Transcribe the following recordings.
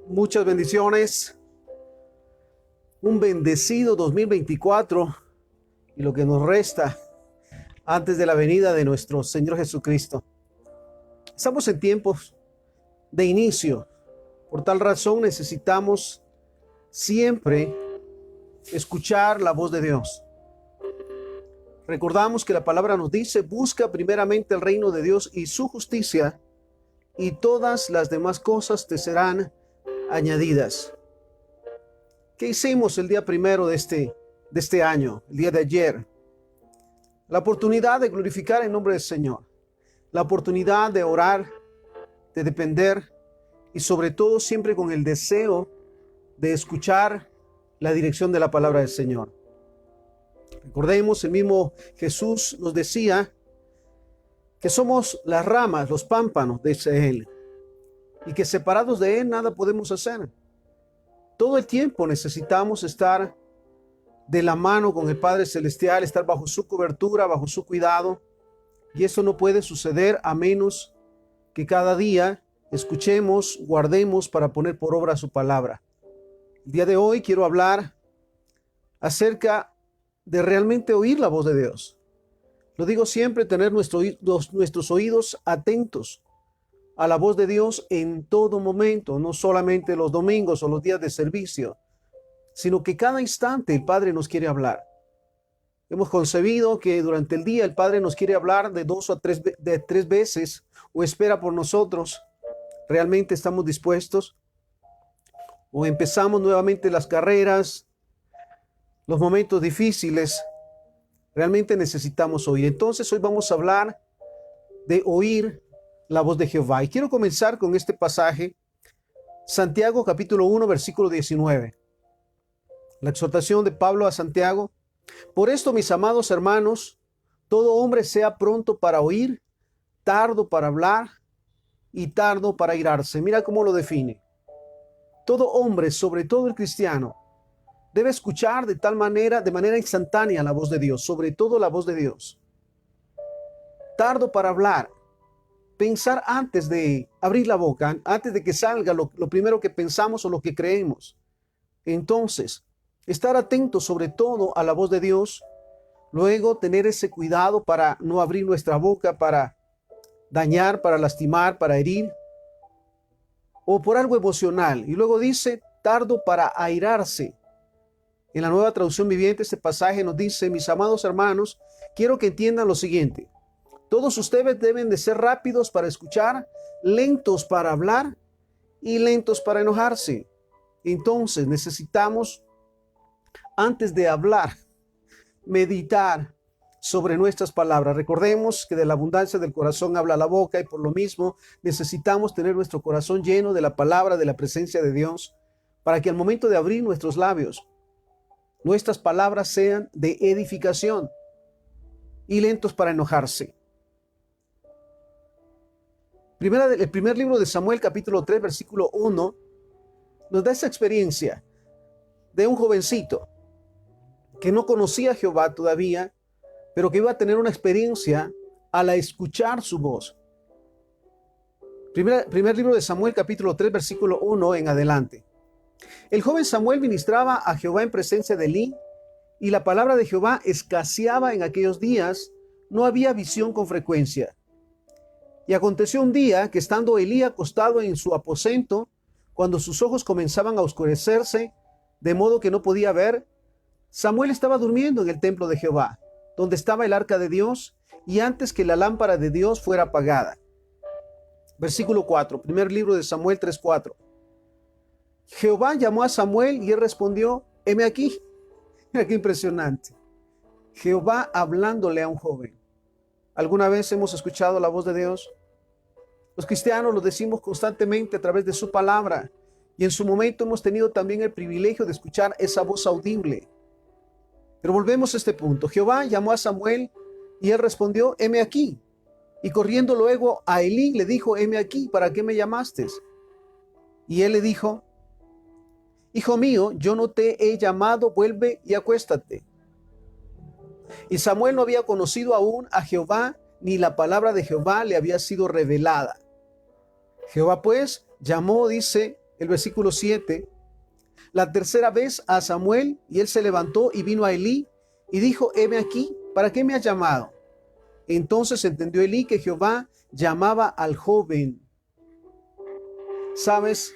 Muchas bendiciones, un bendecido 2024 y lo que nos resta antes de la venida de nuestro Señor Jesucristo. Estamos en tiempos de inicio, por tal razón necesitamos siempre escuchar la voz de Dios. Recordamos que la palabra nos dice: busca primeramente el reino de Dios y su justicia, y todas las demás cosas te serán añadidas. ¿Qué hicimos el día primero de este año, el día de ayer? La oportunidad de glorificar el nombre del Señor, la oportunidad de orar, de depender y sobre todo siempre con el deseo de escuchar la dirección de la palabra del Señor. Recordemos, el mismo Jesús nos decía que somos las ramas, los pámpanos, dice Él, y que separados de Él nada podemos hacer. Todo el tiempo necesitamos estar de la mano con el Padre Celestial, estar bajo su cobertura, bajo su cuidado, y eso no puede suceder a menos que cada día escuchemos, guardemos para poner por obra su palabra. El día de hoy quiero hablar acerca de realmente oír la voz de Dios. Lo digo siempre, tener nuestros oídos atentos a la voz de Dios en todo momento, no solamente los domingos o los días de servicio, sino que cada instante el Padre nos quiere hablar. Hemos concebido que durante el día el Padre nos quiere hablar de tres veces o espera por nosotros. ¿Realmente estamos dispuestos? ¿O empezamos nuevamente las carreras, los momentos difíciles? Realmente necesitamos oír. Entonces hoy vamos a hablar de oír la voz de Jehová. Y quiero comenzar con este pasaje, Santiago capítulo 1, versículo 19. La exhortación de Pablo a Santiago: por esto, mis amados hermanos, todo hombre sea pronto para oír, tardo para hablar y tardo para airarse. Mira cómo lo define. Todo hombre, sobre todo el cristiano, debe escuchar de manera instantánea la voz de Dios, sobre todo la voz de Dios. Tardo para hablar. Pensar antes de abrir la boca, antes de que salga lo primero que pensamos o lo que creemos. Entonces, estar atento sobre todo a la voz de Dios, luego tener ese cuidado para no abrir nuestra boca para dañar, para lastimar, para herir, o por algo emocional. Y luego dice, tardo para airarse. En la Nueva Traducción Viviente, este pasaje nos dice: mis amados hermanos, quiero que entiendan lo siguiente. Todos ustedes deben de ser rápidos para escuchar, lentos para hablar y lentos para enojarse. Entonces necesitamos, antes de hablar, meditar sobre nuestras palabras. Recordemos que de la abundancia del corazón habla la boca, y por lo mismo necesitamos tener nuestro corazón lleno de la palabra, de la presencia de Dios, para que al momento de abrir nuestros labios, nuestras palabras sean de edificación, y lentos para enojarse. El primer libro de Samuel, capítulo 3, versículo 1, nos da esa experiencia de un jovencito que no conocía a Jehová todavía, pero que iba a tener una experiencia al escuchar su voz. Primer libro de Samuel, capítulo 3, versículo 1 en adelante. El joven Samuel ministraba a Jehová en presencia de Elí, y la palabra de Jehová escaseaba en aquellos días, no había visión con frecuencia. Y aconteció un día que, estando Elí acostado en su aposento, cuando sus ojos comenzaban a oscurecerse, de modo que no podía ver, Samuel estaba durmiendo en el templo de Jehová, donde estaba el arca de Dios, y antes que la lámpara de Dios fuera apagada. Versículo 4, primer libro de Samuel 3:4. Jehová llamó a Samuel y él respondió: heme aquí. Mira qué impresionante. Jehová hablándole a un joven. ¿Alguna vez hemos escuchado la voz de Dios? Los cristianos lo decimos constantemente a través de su palabra, y en su momento hemos tenido también el privilegio de escuchar esa voz audible. Pero volvemos a este punto. Jehová llamó a Samuel y él respondió: heme aquí. Y corriendo luego a Elí le dijo: heme aquí, ¿para qué me llamaste? Y él le dijo: hijo mío, yo no te he llamado, vuelve y acuéstate. Y Samuel no había conocido aún a Jehová, ni la palabra de Jehová le había sido revelada. Jehová pues llamó, dice, el versículo 7, la tercera vez a Samuel, y él se levantó y vino a Elí y dijo, heme aquí, ¿para qué me has llamado? Entonces entendió Elí que Jehová llamaba al joven. Sabes,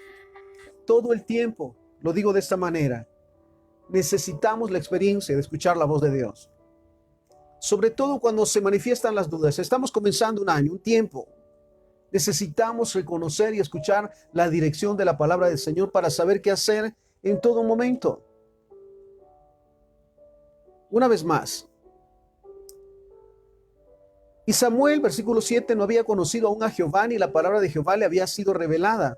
todo el tiempo, lo digo de esta manera, necesitamos la experiencia de escuchar la voz de Dios. Sobre todo cuando se manifiestan las dudas. Estamos comenzando un año, un tiempo. Necesitamos reconocer y escuchar la dirección de la palabra del Señor para saber qué hacer en todo momento. Una vez más. Y Samuel, versículo 7, no había conocido aún a Jehová, ni la palabra de Jehová le había sido revelada.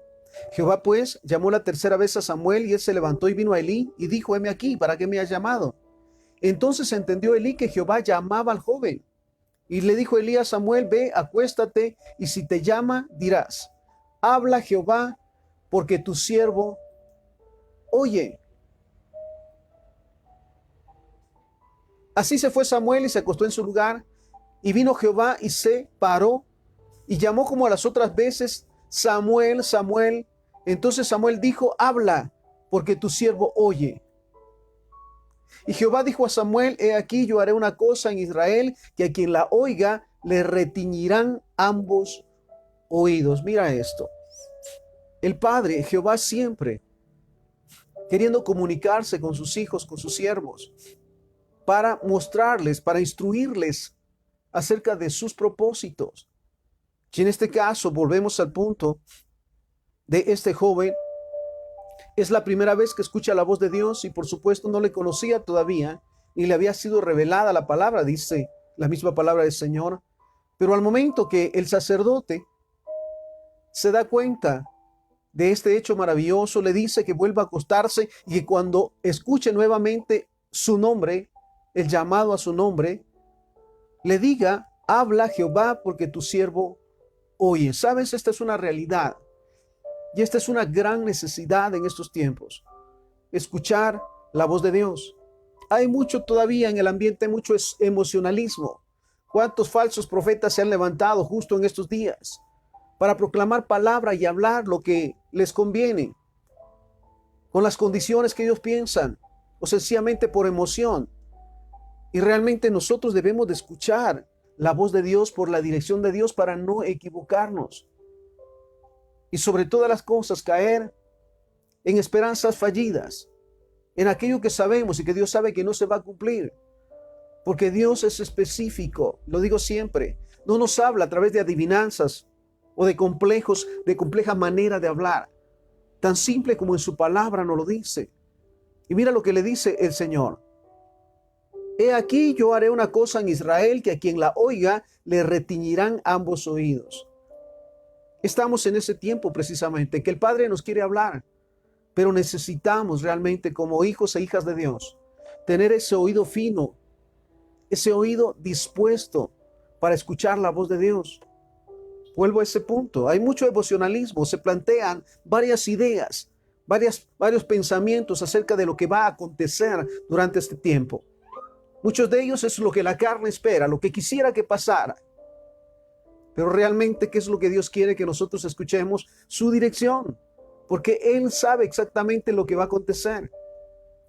Jehová pues llamó la tercera vez a Samuel, y él se levantó y vino a Elí y dijo, heme aquí, ¿para qué me has llamado? Entonces entendió Elí que Jehová llamaba al joven. Y le dijo Elí a Samuel, ve, acuéstate, y si te llama, dirás, habla Jehová, porque tu siervo oye. Así se fue Samuel y se acostó en su lugar, y vino Jehová y se paró, y llamó como a las otras veces, Samuel, Samuel. Entonces Samuel dijo, habla, porque tu siervo oye. Y Jehová dijo a Samuel, he aquí yo haré una cosa en Israel, que a quien la oiga le retiñirán ambos oídos. Mira esto. El Padre, Jehová, siempre queriendo comunicarse con sus hijos, con sus siervos, para mostrarles, para instruirles acerca de sus propósitos. Y en este caso volvemos al punto de este joven. Es la primera vez que escucha la voz de Dios y por supuesto no le conocía todavía, ni le había sido revelada la palabra, dice la misma palabra del Señor. Pero al momento que el sacerdote se da cuenta de este hecho maravilloso, le dice que vuelva a acostarse y que cuando escuche nuevamente su nombre, el llamado a su nombre, le diga, habla Jehová, porque tu siervo oye. ¿Sabes? Esta es una realidad. Y esta es una gran necesidad en estos tiempos. Escuchar la voz de Dios. Hay mucho todavía en el ambiente, mucho emocionalismo. ¿Cuántos falsos profetas se han levantado justo en estos días para proclamar palabra y hablar lo que les conviene, con las condiciones que ellos piensan, o sencillamente por emoción? Y realmente nosotros debemos de escuchar la voz de Dios por la dirección de Dios para no equivocarnos. Y sobre todas las cosas caer en esperanzas fallidas, en aquello que sabemos y que Dios sabe que no se va a cumplir. Porque Dios es específico, lo digo siempre, no nos habla a través de adivinanzas o de complejos, de compleja manera de hablar, tan simple como en su palabra nos lo dice. Y mira lo que le dice el Señor. He aquí yo haré una cosa en Israel, que a quien la oiga le retiñirán ambos oídos. Estamos en ese tiempo precisamente que el Padre nos quiere hablar, pero necesitamos realmente como hijos e hijas de Dios tener ese oído fino, ese oído dispuesto para escuchar la voz de Dios. Vuelvo a ese punto. Hay mucho devocionalismo, se plantean varias ideas, varios pensamientos acerca de lo que va a acontecer durante este tiempo. Muchos de ellos es lo que la carne espera, lo que quisiera que pasara. Pero realmente, ¿qué es lo que Dios quiere que nosotros escuchemos? Su dirección, porque Él sabe exactamente lo que va a acontecer.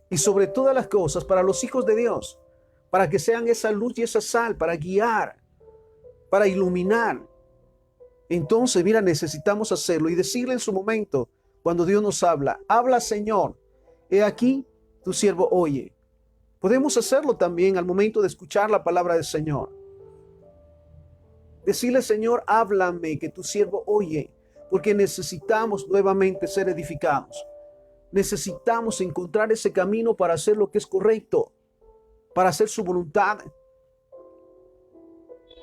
Y sobre todas las cosas, para los hijos de Dios, para que sean esa luz y esa sal, para guiar, para iluminar. Entonces, mira, necesitamos hacerlo y decirle en su momento, cuando Dios nos habla, habla Señor, he aquí, tu siervo oye. Podemos hacerlo también al momento de escuchar la palabra del Señor. Decirle, Señor, háblame, que tu siervo oye, porque necesitamos nuevamente ser edificados. Necesitamos encontrar ese camino para hacer lo que es correcto, para hacer su voluntad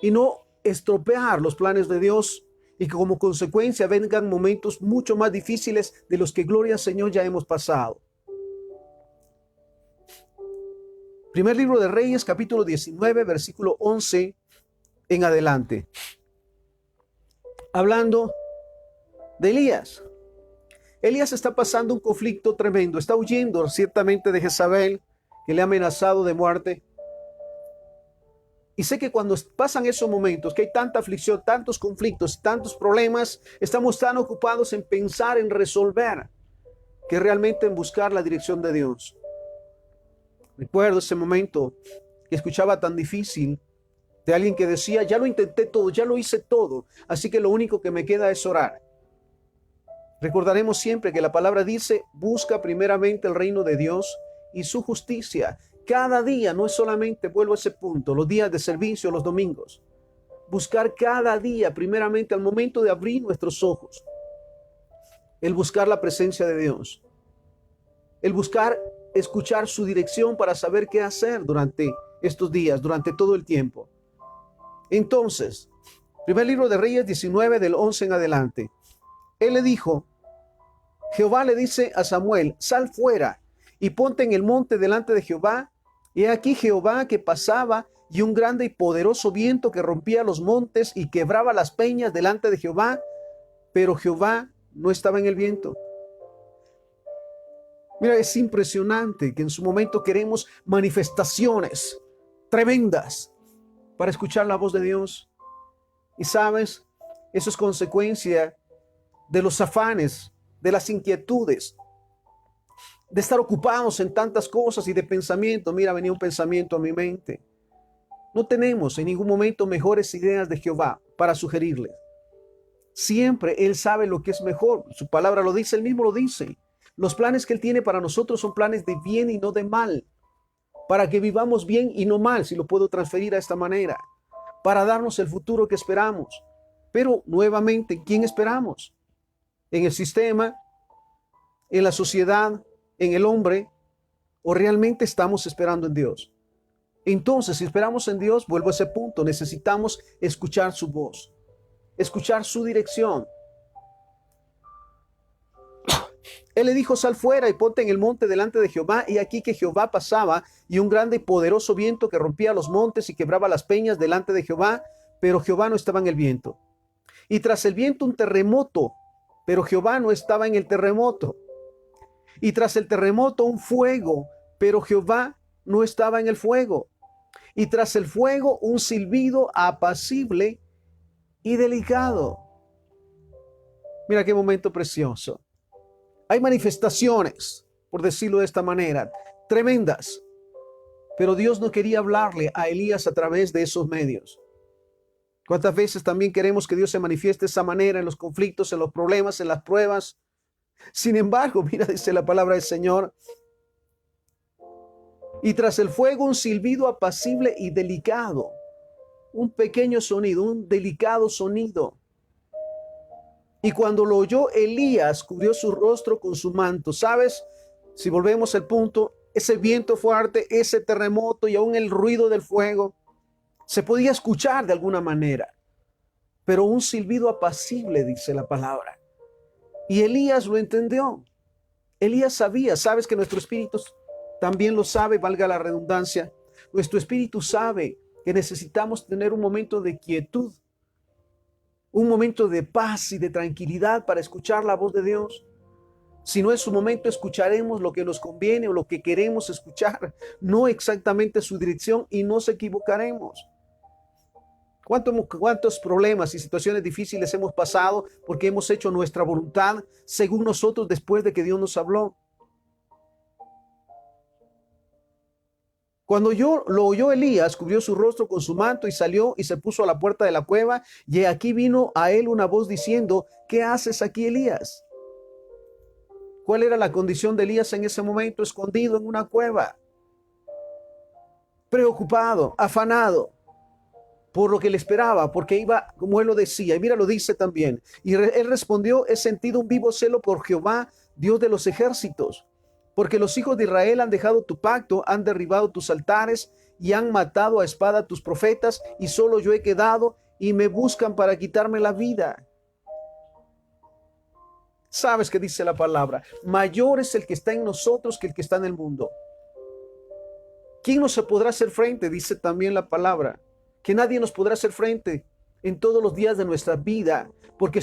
y no estropear los planes de Dios y que como consecuencia vengan momentos mucho más difíciles de los que, gloria al Señor, ya hemos pasado. Primer libro de Reyes, capítulo 19, versículo 11 en adelante. Hablando de Elías. Elías está pasando un conflicto tremendo. Está huyendo ciertamente de Jezabel, que le ha amenazado de muerte. Y sé que cuando pasan esos momentos, que hay tanta aflicción, tantos conflictos, tantos problemas, estamos tan ocupados en pensar en resolver que realmente en buscar la dirección de Dios. Recuerdo ese momento que escuchaba tan difícil de alguien que decía, ya lo intenté todo, ya lo hice todo, así que lo único que me queda es orar. Recordaremos siempre que la palabra dice, busca primeramente el reino de Dios y su justicia. Cada día, no es solamente, vuelvo a ese punto, los días de servicio, los domingos. Buscar cada día, primeramente al momento de abrir nuestros ojos. El buscar la presencia de Dios. El buscar escuchar su dirección para saber qué hacer durante estos días, durante todo el tiempo. Entonces, primer libro de Reyes 19 del 11 en adelante. Él le dijo, Jehová le dice a Samuel, sal fuera y ponte en el monte delante de Jehová. Y aquí Jehová que pasaba y un grande y poderoso viento que rompía los montes y quebraba las peñas delante de Jehová, pero Jehová no estaba en el viento. Mira, es impresionante que en su momento queremos manifestaciones tremendas para escuchar la voz de Dios. Y sabes, eso es consecuencia de los afanes, de las inquietudes, de estar ocupados en tantas cosas y de pensamiento. Mira, venía un pensamiento a mi mente. No tenemos en ningún momento mejores ideas de Jehová para sugerirles. Siempre Él sabe lo que es mejor. Su palabra lo dice, Él mismo lo dice. Los planes que Él tiene para nosotros son planes de bien y no de mal. Para que vivamos bien y no mal, si lo puedo transferir a esta manera. Para darnos el futuro que esperamos. Pero nuevamente, ¿en quién esperamos? ¿En el sistema? ¿En la sociedad? ¿En el hombre? ¿O realmente estamos esperando en Dios? Entonces, si esperamos en Dios, vuelvo a ese punto, necesitamos escuchar su voz, escuchar su dirección. Él le dijo, sal fuera y ponte en el monte delante de Jehová. Y aquí que Jehová pasaba y un grande y poderoso viento que rompía los montes y quebraba las peñas delante de Jehová, pero Jehová no estaba en el viento. Y tras el viento un terremoto, pero Jehová no estaba en el terremoto. Y tras el terremoto un fuego, pero Jehová no estaba en el fuego. Y tras el fuego un silbido apacible y delicado. Mira qué momento precioso. Hay manifestaciones, por decirlo de esta manera, tremendas. Pero Dios no quería hablarle a Elías a través de esos medios. ¿Cuántas veces también queremos que Dios se manifieste de esa manera en los conflictos, en los problemas, en las pruebas? Sin embargo, mira, dice la palabra del Señor, y tras el fuego un silbido apacible y delicado, un pequeño sonido, un delicado sonido. Y cuando lo oyó Elías, cubrió su rostro con su manto. ¿Sabes? Si volvemos al punto, ese viento fuerte, ese terremoto y aún el ruido del fuego, se podía escuchar de alguna manera. Pero un silbido apacible, dice la palabra. Y Elías lo entendió. Elías sabía, sabes que nuestro espíritu también lo sabe, valga la redundancia. Nuestro espíritu sabe que necesitamos tener un momento de quietud, un momento de paz y de tranquilidad para escuchar la voz de Dios. Si no es su momento, escucharemos lo que nos conviene o lo que queremos escuchar, no exactamente su dirección, y nos equivocaremos. ¿Cuántos problemas y situaciones difíciles hemos pasado porque hemos hecho nuestra voluntad según nosotros después de que Dios nos habló? Cuando lo oyó Elías, cubrió su rostro con su manto y salió y se puso a la puerta de la cueva. Y aquí vino a él una voz diciendo, ¿qué haces aquí, Elías? ¿Cuál era la condición de Elías en ese momento? Escondido en una cueva, preocupado, afanado por lo que le esperaba, porque iba, como él lo decía, y mira, lo dice también. Y él respondió, he sentido un vivo celo por Jehová, Dios de los ejércitos, porque los hijos de Israel han dejado tu pacto, han derribado tus altares y han matado a espada a tus profetas, y solo yo he quedado y me buscan para quitarme la vida. ¿Sabes qué dice la palabra? Mayor es el que está en nosotros que el que está en el mundo. ¿Quién nos podrá hacer frente? Dice también la palabra, que nadie nos podrá hacer frente en todos los días de nuestra vida, porque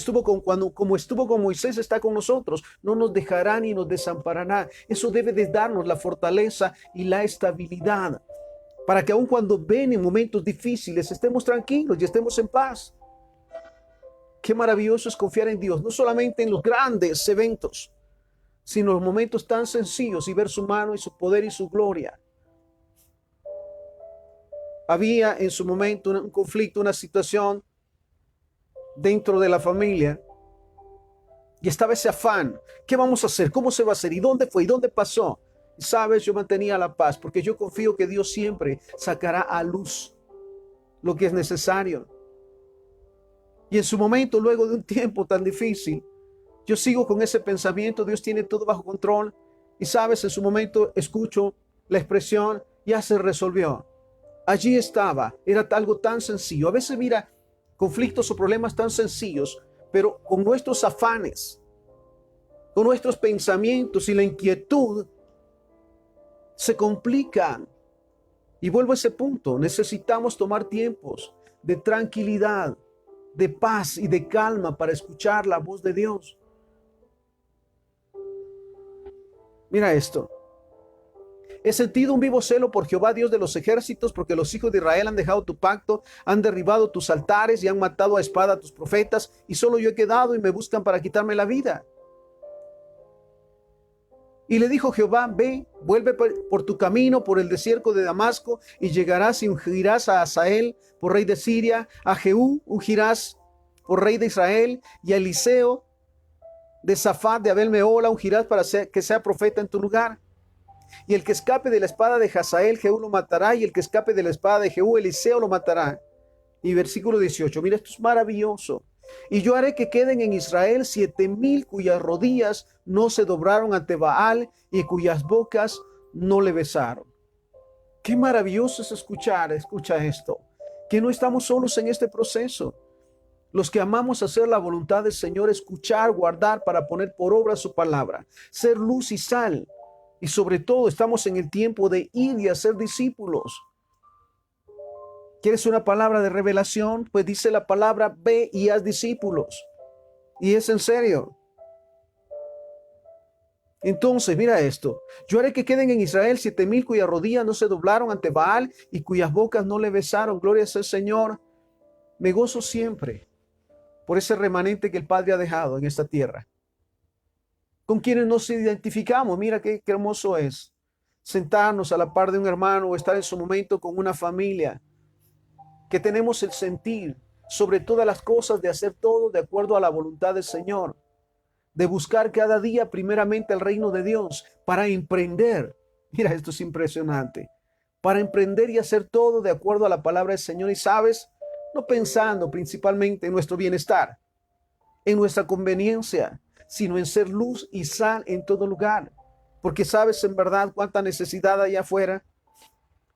como estuvo con Moisés, está con nosotros, no nos dejará ni nos desamparará. Eso debe de darnos la fortaleza y la estabilidad, para que aun cuando ven en momentos difíciles, estemos tranquilos y estemos en paz. Qué maravilloso es confiar en Dios, no solamente en los grandes eventos, sino los momentos tan sencillos y ver su mano y su poder y su gloria. Había en su momento un conflicto, una situación dentro de la familia y estaba ese afán. ¿Qué vamos a hacer? ¿Cómo se va a hacer? ¿Y dónde fue? ¿Y dónde pasó? Y sabes, yo mantenía la paz porque yo confío que Dios siempre sacará a luz lo que es necesario. Y en su momento, luego de un tiempo tan difícil, yo sigo con ese pensamiento, Dios tiene todo bajo control. Y sabes, en su momento escucho la expresión, ya se resolvió. Allí estaba, era algo tan sencillo. A veces mira, conflictos o problemas tan sencillos, pero con nuestros afanes, con nuestros pensamientos y la inquietud, se complican. Y vuelvo a ese punto, necesitamos tomar tiempos de tranquilidad, de paz y de calma para escuchar la voz de Dios. Mira esto. He sentido un vivo celo por Jehová, Dios de los ejércitos, porque los hijos de Israel han dejado tu pacto, han derribado tus altares y han matado a espada a tus profetas, y solo yo he quedado y me buscan para quitarme la vida. Y le dijo Jehová, ve, vuelve por tu camino, por el desierto de Damasco, y llegarás y ungirás a Hazael por rey de Siria, a Jehú ungirás por rey de Israel, y a Eliseo de Safat de Abel Meola ungirás para que sea profeta en tu lugar. Y el que escape de la espada de Hazael, Jehú lo matará, y el que escape de la espada de Jehú, Eliseo lo matará. Y versículo 18, mira, esto es maravilloso. Y yo haré que queden en Israel 7,000 cuyas rodillas no se doblaron ante Baal y cuyas bocas no le besaron. Qué maravilloso es escucha esto, que no estamos solos en este proceso. Los que amamos hacer la voluntad del Señor, escuchar, guardar para poner por obra su palabra, ser luz y sal. Y sobre todo estamos en el tiempo de ir y hacer discípulos. ¿Quieres una palabra de revelación? Pues dice la palabra, ve y haz discípulos. Y es en serio. Entonces, mira esto. Yo haré que queden en Israel 7,000 cuyas rodillas no se doblaron ante Baal y cuyas bocas no le besaron. Gloria sea al Señor. Me gozo siempre por ese remanente que el Padre ha dejado en esta tierra, con quienes nos identificamos. Mira qué hermoso es sentarnos a la par de un hermano o estar en su momento con una familia, que tenemos el sentir sobre todas las cosas de hacer todo de acuerdo a la voluntad del Señor, de buscar cada día primeramente el reino de Dios para emprender. Mira, esto es impresionante. Para emprender y hacer todo de acuerdo a la palabra del Señor. Y sabes, no pensando principalmente en nuestro bienestar, en nuestra conveniencia, sino en ser luz y sal en todo lugar. Porque sabes en verdad cuánta necesidad hay afuera.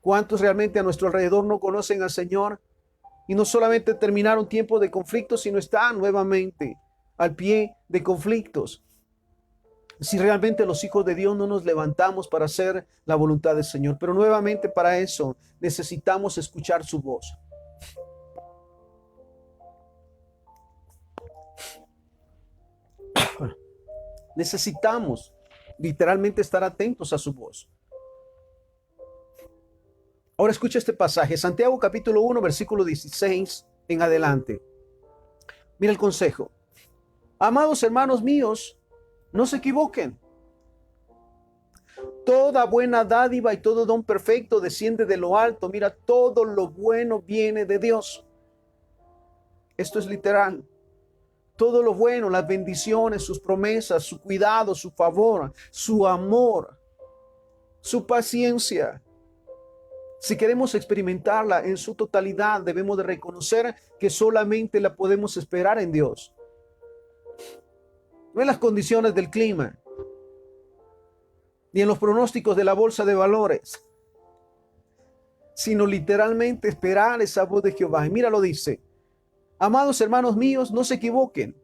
¿Cuántos realmente a nuestro alrededor no conocen al Señor? Y no solamente terminaron tiempos de conflictos, sino están nuevamente al pie de conflictos. Si realmente los hijos de Dios no nos levantamos para hacer la voluntad del Señor. Pero nuevamente para eso necesitamos escuchar su voz. Necesitamos literalmente estar atentos a su voz. Ahora escucha este pasaje, Santiago capítulo 1, versículo 16 en adelante. Mira el consejo. Amados hermanos míos, no se equivoquen. Toda buena dádiva y todo don perfecto desciende de lo alto. Mira, todo lo bueno viene de Dios. Esto es literal. Todo lo bueno, las bendiciones, sus promesas, su cuidado, su favor, su amor, su paciencia. Si queremos experimentarla en su totalidad, debemos de reconocer que solamente la podemos esperar en Dios. No en las condiciones del clima, ni en los pronósticos de la bolsa de valores, sino literalmente esperar esa voz de Jehová. Y mira lo dice. Amados hermanos míos, no se equivoquen.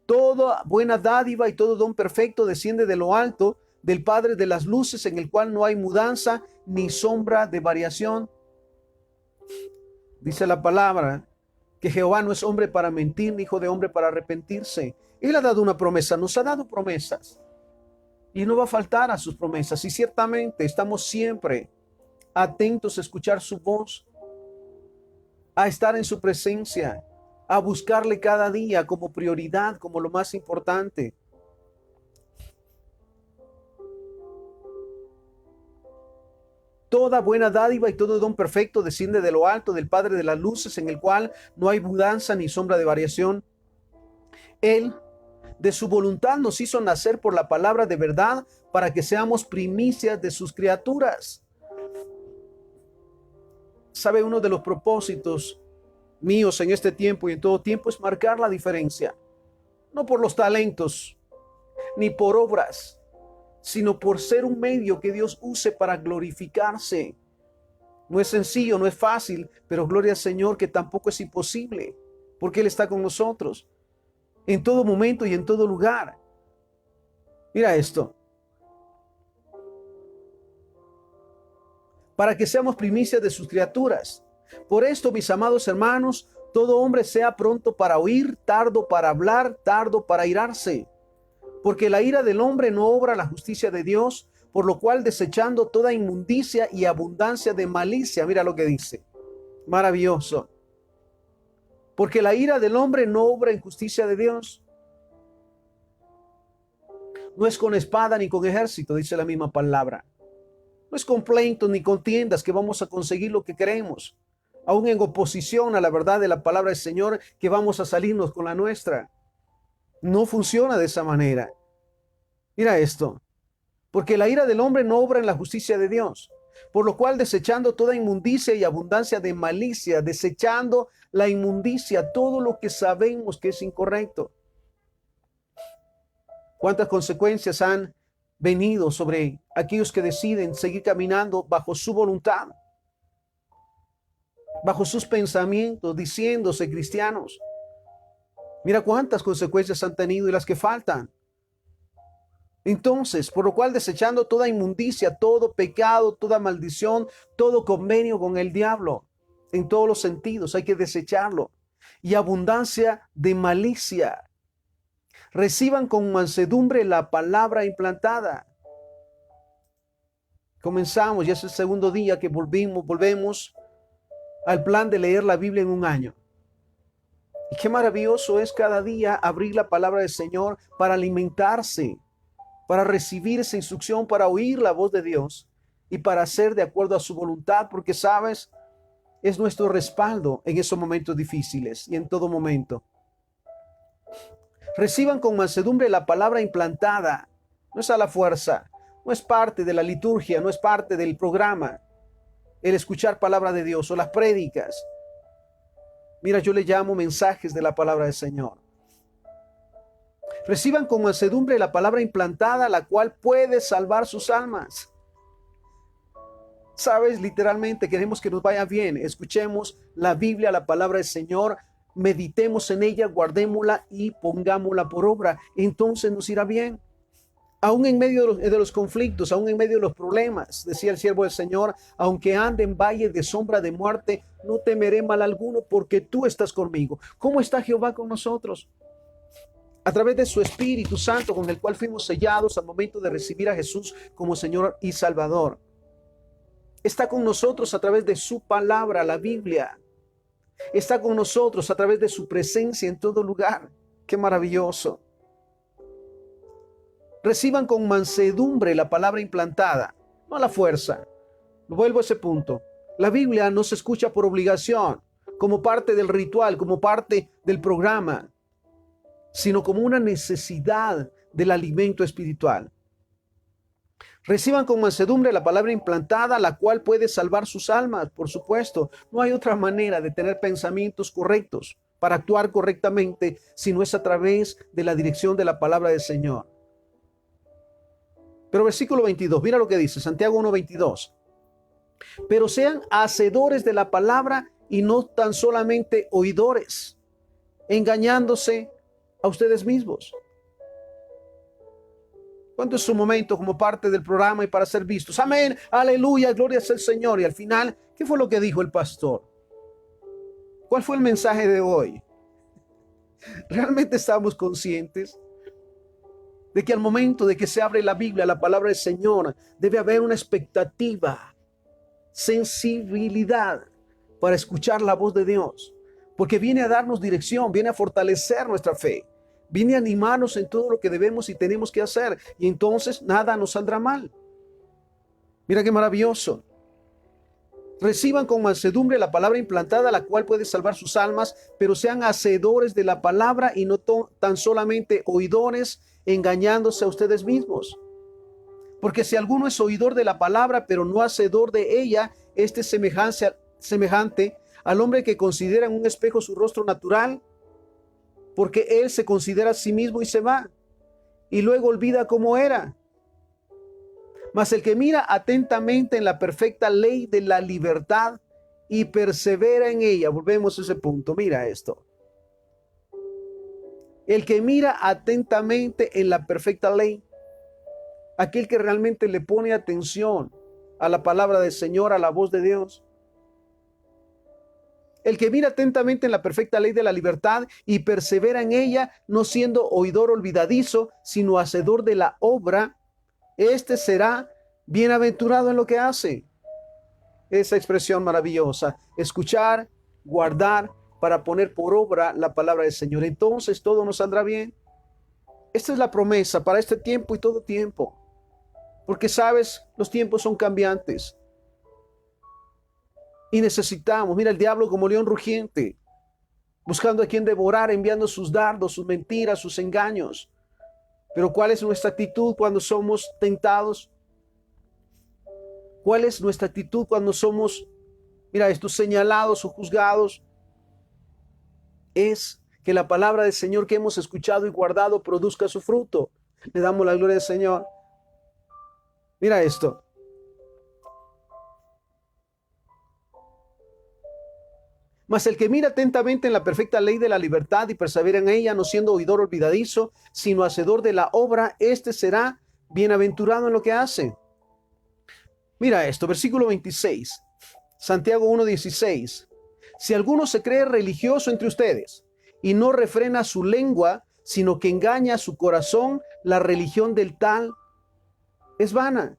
Toda buena dádiva y todo don perfecto desciende de lo alto, del Padre de las luces, en el cual no hay mudanza ni sombra de variación. Dice la palabra que Jehová no es hombre para mentir, ni hijo de hombre para arrepentirse. Él ha dado una promesa, nos ha dado promesas y no va a faltar a sus promesas. Y ciertamente estamos siempre atentos a escuchar su voz, a estar en su presencia, a buscarle cada día como prioridad, como lo más importante. Toda buena dádiva y todo don perfecto desciende de lo alto del Padre de las luces, en el cual no hay mudanza ni sombra de variación. Él, de su voluntad, nos hizo nacer por la palabra de verdad para que seamos primicias de sus criaturas. ¿Sabe? Uno de los propósitos míos en este tiempo y en todo tiempo es marcar la diferencia. No por los talentos, ni por obras, sino por ser un medio que Dios use para glorificarse. No es sencillo, no es fácil, pero gloria al Señor que tampoco es imposible, porque Él está con nosotros en todo momento y en todo lugar. Mira esto. Para que seamos primicias de sus criaturas. Por esto, mis amados hermanos, todo hombre sea pronto para oír, tardo para hablar, tardo para irarse. Porque la ira del hombre no obra la justicia de Dios, por lo cual desechando toda inmundicia y abundancia de malicia. Mira lo que dice. Maravilloso. Porque la ira del hombre no obra en justicia de Dios. No es con espada ni con ejército, dice la misma palabra. No es con pleitos ni contiendas que vamos a conseguir lo que queremos. Aún en oposición a la verdad de la palabra del Señor, que vamos a salirnos con la nuestra. No funciona de esa manera. Mira esto. Porque la ira del hombre no obra en la justicia de Dios. Por lo cual, desechando toda inmundicia y abundancia de malicia, desechando la inmundicia, todo lo que sabemos que es incorrecto. ¿Cuántas consecuencias han venido sobre aquellos que deciden seguir caminando bajo su voluntad, bajo sus pensamientos, diciéndose cristianos? Mira cuántas consecuencias han tenido y las que faltan. Entonces, por lo cual, desechando toda inmundicia, todo pecado, toda maldición, todo convenio con el diablo, en todos los sentidos hay que desecharlo, y abundancia de malicia, reciban con mansedumbre la palabra implantada. Comenzamos, ya es el segundo día que volvemos al plan de leer la Biblia en un año. Y qué maravilloso es cada día abrir la palabra del Señor para alimentarse, para recibir esa instrucción, para oír la voz de Dios y para hacer de acuerdo a su voluntad, porque sabes, es nuestro respaldo en esos momentos difíciles y en todo momento. Reciban con mansedumbre la palabra implantada, no es a la fuerza, no es parte de la liturgia, no es parte del programa, el escuchar palabra de Dios o las prédicas. Mira, yo le llamo mensajes de la palabra del Señor. Reciban con mansedumbre la palabra implantada, la cual puede salvar sus almas. Sabes, literalmente queremos que nos vaya bien. Escuchemos la Biblia, la palabra del Señor, meditemos en ella, guardémosla y pongámosla por obra. Entonces nos irá bien. Aún en medio de los conflictos, aún en medio de los problemas, decía el siervo del Señor, aunque ande en valle de sombra de muerte, no temeré mal alguno porque tú estás conmigo. ¿Cómo está Jehová con nosotros? A través de su Espíritu Santo, con el cual fuimos sellados al momento de recibir a Jesús como Señor y Salvador. Está con nosotros a través de su palabra, la Biblia. Está con nosotros a través de su presencia en todo lugar. ¡Qué maravilloso! Reciban con mansedumbre la palabra implantada, no a la fuerza. Vuelvo a ese punto. La Biblia no se escucha por obligación, como parte del ritual, como parte del programa, sino como una necesidad del alimento espiritual. Reciban con mansedumbre la palabra implantada, la cual puede salvar sus almas, por supuesto. No hay otra manera de tener pensamientos correctos para actuar correctamente si no es a través de la dirección de la palabra del Señor. Pero versículo 22, mira lo que dice, Santiago 1:22. Pero sean hacedores de la palabra y no tan solamente oidores, engañándose a ustedes mismos. ¿Cuánto es su momento como parte del programa y para ser vistos? Amén, aleluya, gloria sea el Señor. Y al final, ¿qué fue lo que dijo el pastor? ¿Cuál fue el mensaje de hoy? ¿Realmente estamos conscientes de que al momento de que se abre la Biblia, la palabra del Señor, debe haber una expectativa, sensibilidad para escuchar la voz de Dios? Porque viene a darnos dirección, viene a fortalecer nuestra fe, viene a animarnos en todo lo que debemos y tenemos que hacer, y entonces nada nos saldrá mal. Mira qué maravilloso. Reciban con mansedumbre la palabra implantada, la cual puede salvar sus almas, pero sean hacedores de la palabra y no tan solamente oidores, engañándose a ustedes mismos. Porque si alguno es oidor de la palabra, pero no hacedor de ella, este es semejante al hombre que considera en un espejo su rostro natural, porque él se considera a sí mismo y se va, y luego olvida cómo era. Mas el que mira atentamente en la perfecta ley de la libertad y persevera en ella, volvemos a ese punto, mira esto. El que mira atentamente en la perfecta ley, aquel que realmente le pone atención a la palabra del Señor, a la voz de Dios. El que mira atentamente en la perfecta ley de la libertad y persevera en ella, no siendo oidor olvidadizo, sino hacedor de la obra, este será bienaventurado en lo que hace. Esa expresión maravillosa, escuchar, guardar, para poner por obra la palabra del Señor. Entonces todo nos saldrá bien. Esta es la promesa para este tiempo y todo tiempo. Porque sabes, los tiempos son cambiantes. Y necesitamos, mira, el diablo como león rugiente, buscando a quien devorar, enviando sus dardos, sus mentiras, sus engaños. Pero ¿cuál es nuestra actitud cuando somos tentados? ¿Cuál es nuestra actitud cuando somos, mira, estos señalados o juzgados? Es que la palabra del Señor que hemos escuchado y guardado produzca su fruto. Le damos la gloria al Señor. Mira esto. Mas el que mira atentamente en la perfecta ley de la libertad y persevera en ella, no siendo oidor olvidadizo, sino hacedor de la obra, este será bienaventurado en lo que hace. Mira esto, versículo 26, Santiago 1:16. Si alguno se cree religioso entre ustedes y no refrena su lengua, sino que engaña a su corazón, la religión del tal es vana.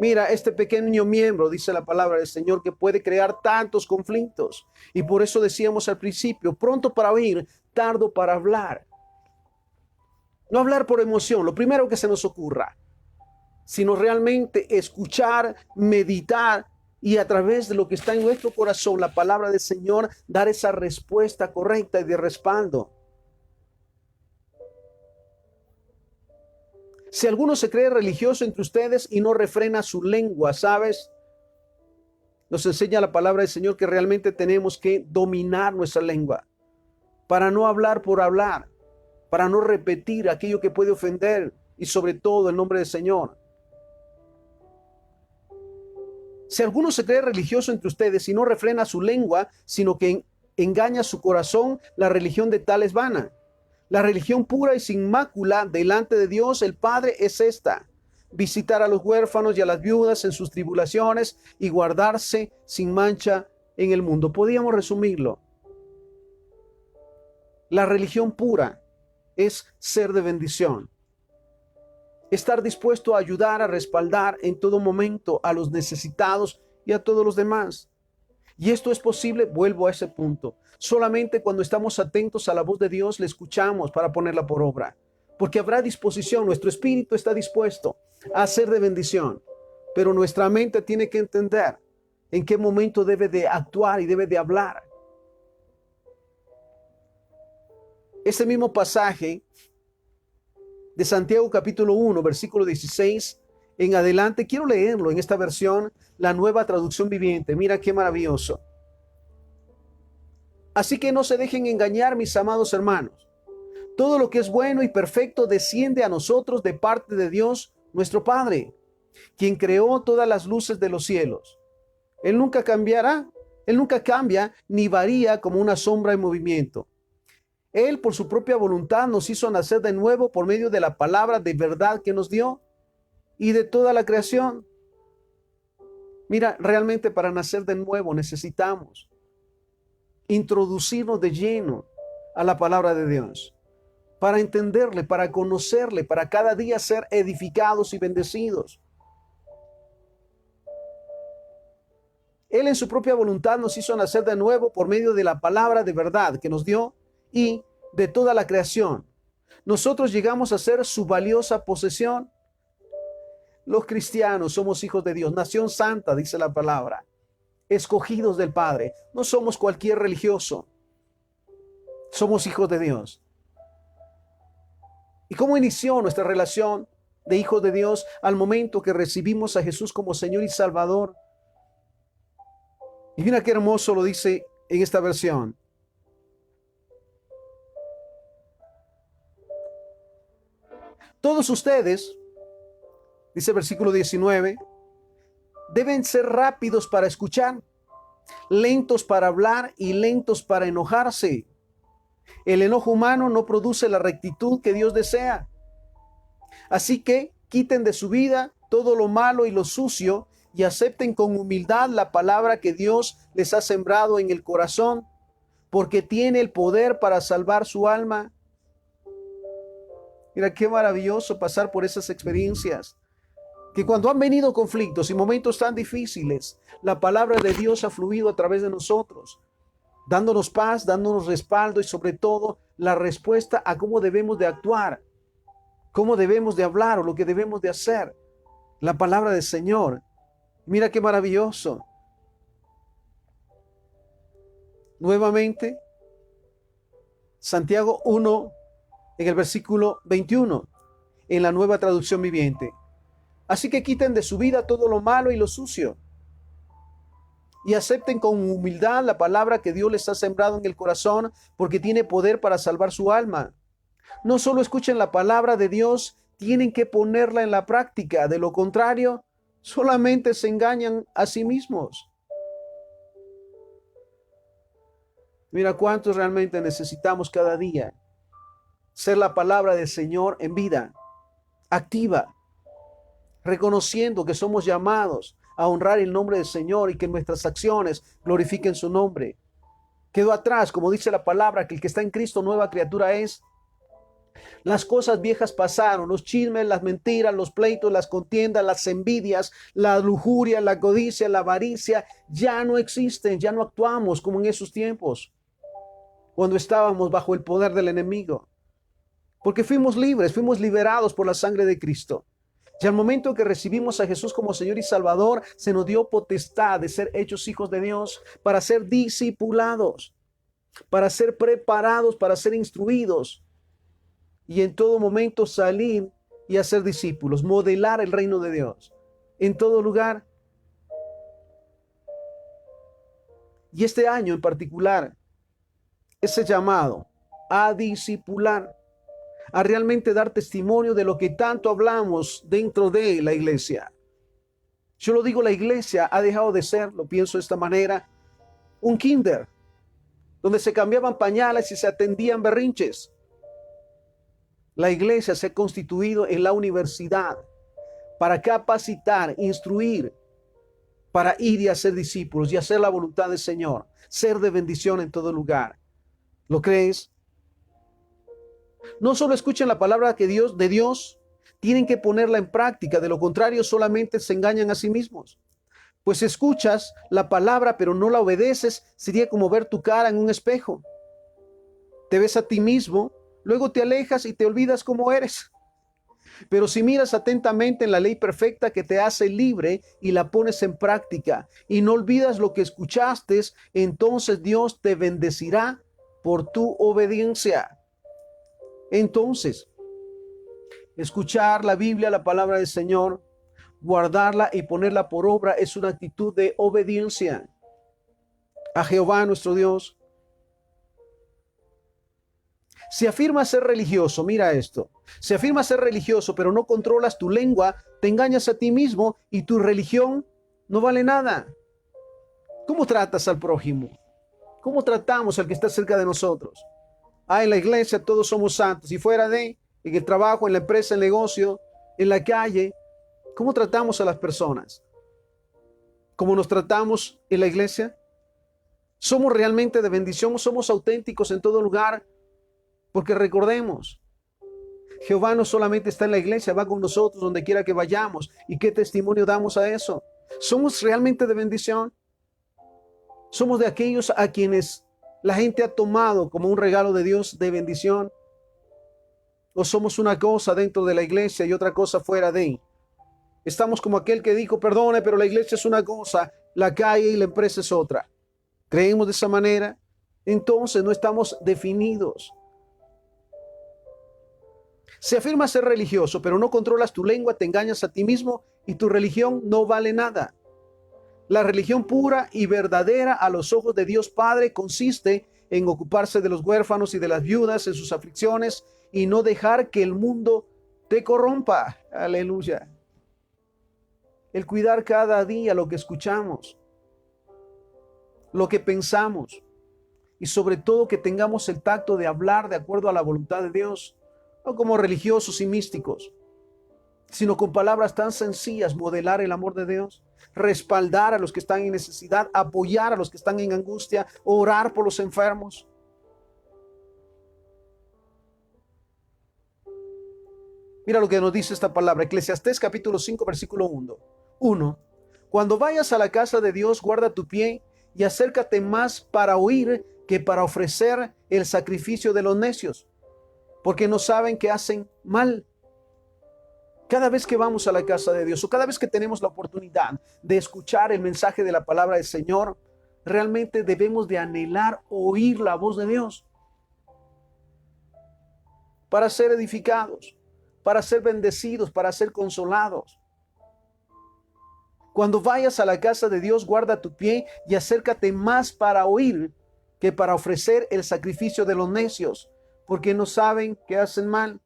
Mira, este pequeño miembro, dice la palabra del Señor, que puede crear tantos conflictos. Y por eso decíamos al principio, pronto para oír, tardo para hablar. No hablar por emoción, lo primero que se nos ocurra, sino realmente escuchar, meditar y a través de lo que está en nuestro corazón, la palabra del Señor, dar esa respuesta correcta y de respaldo. Si alguno se cree religioso entre ustedes y no refrena su lengua, ¿sabes? Nos enseña la palabra del Señor que realmente tenemos que dominar nuestra lengua para no hablar por hablar, para no repetir aquello que puede ofender y sobre todo el nombre del Señor. Si alguno se cree religioso entre ustedes y no refrena su lengua, sino que engaña su corazón, la religión de tal es vana. La religión pura y sin mácula delante de Dios el Padre es esta: visitar a los huérfanos y a las viudas en sus tribulaciones y guardarse sin mancha en el mundo. Podríamos resumirlo. La religión pura es ser de bendición. Estar dispuesto a ayudar, a respaldar en todo momento a los necesitados y a todos los demás. Y esto es posible, vuelvo a ese punto, solamente cuando estamos atentos a la voz de Dios, le escuchamos para ponerla por obra. Porque habrá disposición, nuestro espíritu está dispuesto a ser de bendición, pero nuestra mente tiene que entender en qué momento debe de actuar y debe de hablar. Ese mismo pasaje de Santiago capítulo 1, versículo 16 en adelante, quiero leerlo en esta versión, la Nueva Traducción Viviente. Mira qué maravilloso. Así que no se dejen engañar, mis amados hermanos. Todo lo que es bueno y perfecto desciende a nosotros de parte de Dios, nuestro Padre, quien creó todas las luces de los cielos. Él nunca cambiará, Él nunca cambia ni varía como una sombra en movimiento. Él, por su propia voluntad, nos hizo nacer de nuevo por medio de la palabra de verdad que nos dio y de toda la creación. Mira, realmente para nacer de nuevo necesitamos introducirnos de lleno a la palabra de Dios, para entenderle, para conocerle, para cada día ser edificados y bendecidos. Él en su propia voluntad nos hizo nacer de nuevo por medio de la palabra de verdad que nos dio y de toda la creación. Nosotros llegamos a ser su valiosa posesión. Los cristianos somos hijos de Dios, nación santa, dice la palabra, escogidos del Padre. No somos cualquier religioso, somos hijos de Dios. ¿Y cómo inició nuestra relación de hijos de Dios al momento que recibimos a Jesús como Señor y Salvador? Y mira qué hermoso lo dice en esta versión. Todos ustedes, dice el versículo 19, deben ser rápidos para escuchar, lentos para hablar y lentos para enojarse. El enojo humano no produce la rectitud que Dios desea. Así que quiten de su vida todo lo malo y lo sucio y acepten con humildad la palabra que Dios les ha sembrado en el corazón, porque tiene el poder para salvar su alma. Mira qué maravilloso pasar por esas experiencias, que cuando han venido conflictos y momentos tan difíciles, la palabra de Dios ha fluido a través de nosotros, dándonos paz, dándonos respaldo y sobre todo la respuesta a cómo debemos de actuar, cómo debemos de hablar o lo que debemos de hacer. La palabra del Señor. Mira qué maravilloso. Nuevamente, Santiago 1, en el versículo 21, en la Nueva Traducción Viviente. Así que quiten de su vida todo lo malo y lo sucio y acepten con humildad la palabra que Dios les ha sembrado en el corazón, porque tiene poder para salvar su alma. No solo escuchen la palabra de Dios, tienen que ponerla en la práctica. De lo contrario, solamente se engañan a sí mismos. Mira cuántos realmente necesitamos cada día ser la palabra del Señor en vida, activa, reconociendo que somos llamados a honrar el nombre del Señor y que nuestras acciones glorifiquen su nombre. Quedó atrás, como dice la palabra, que el que está en Cristo nueva criatura es. Las cosas viejas pasaron, los chismes, las mentiras, los pleitos, las contiendas, las envidias, la lujuria, la codicia, la avaricia, ya no existen, ya no actuamos como en esos tiempos, cuando estábamos bajo el poder del enemigo. Porque fuimos libres, fuimos liberados por la sangre de Cristo. Y al momento que recibimos a Jesús como Señor y Salvador, se nos dio potestad de ser hechos hijos de Dios, para ser discipulados, para ser preparados, para ser instruidos, y en todo momento salir y hacer discípulos, modelar el reino de Dios en todo lugar. Y este año en particular, ese llamado a discipular, a realmente dar testimonio de lo que tanto hablamos dentro de la iglesia. Yo lo digo, la iglesia ha dejado de ser, lo pienso de esta manera, un kinder, donde se cambiaban pañales y se atendían berrinches. La iglesia se ha constituido en la universidad para capacitar, instruir, para ir y hacer discípulos y hacer la voluntad del Señor, ser de bendición en todo lugar. ¿Lo crees? No solo escuchen la palabra de Dios, tienen que ponerla en práctica, de lo contrario solamente se engañan a sí mismos. Pues si escuchas la palabra pero no la obedeces, sería como ver tu cara en un espejo. Te ves a ti mismo, luego te alejas y te olvidas cómo eres. Pero si miras atentamente en la ley perfecta que te hace libre y la pones en práctica y no olvidas lo que escuchaste, entonces Dios te bendecirá por tu obediencia. Entonces, escuchar la Biblia, la palabra del Señor, guardarla y ponerla por obra es una actitud de obediencia a Jehová nuestro Dios. Si afirmas ser religioso, mira esto, si afirmas ser religioso pero no controlas tu lengua, te engañas a ti mismo y tu religión no vale nada. ¿Cómo tratas al prójimo? ¿Cómo tratamos al que está cerca de nosotros? En la iglesia todos somos santos y fuera en el trabajo, en la empresa, en el negocio, en la calle, ¿cómo tratamos a las personas? ¿Cómo nos tratamos en la iglesia? ¿Somos realmente de bendición? ¿Somos auténticos en todo lugar? Porque recordemos, Jehová no solamente está en la iglesia, va con nosotros donde quiera que vayamos. ¿Y qué testimonio damos a eso? ¿Somos realmente de bendición? ¿Somos de aquellos a quienes la gente ha tomado como un regalo de Dios de bendición? ¿O somos una cosa dentro de la iglesia y otra cosa fuera de? Estamos como aquel que dijo, perdone, pero la iglesia es una cosa, la calle y la empresa es otra. ¿Creemos de esa manera? Entonces no estamos definidos. Se afirma ser religioso, pero no controlas tu lengua, te engañas a ti mismo y tu religión no vale nada. La religión pura y verdadera a los ojos de Dios Padre consiste en ocuparse de los huérfanos y de las viudas en sus aflicciones y no dejar que el mundo te corrompa. Aleluya. El cuidar cada día lo que escuchamos, lo que pensamos y sobre todo que tengamos el tacto de hablar de acuerdo a la voluntad de Dios, no como religiosos y místicos, sino con palabras tan sencillas, modelar el amor de Dios, respaldar a los que están en necesidad, apoyar a los que están en angustia, orar por los enfermos. Mira lo que nos dice esta palabra, Eclesiastés capítulo 5, versículo 1. Cuando vayas a la casa de Dios, guarda tu pie y acércate más para oír que para ofrecer el sacrificio de los necios, porque no saben que hacen mal. Cada vez que vamos a la casa de Dios o cada vez que tenemos la oportunidad de escuchar el mensaje de la palabra del Señor, realmente debemos de anhelar oír la voz de Dios para ser edificados, para ser bendecidos, para ser consolados. Cuando vayas a la casa de Dios, guarda tu pie y acércate más para oír que para ofrecer el sacrificio de los necios, porque no saben que hacen mal.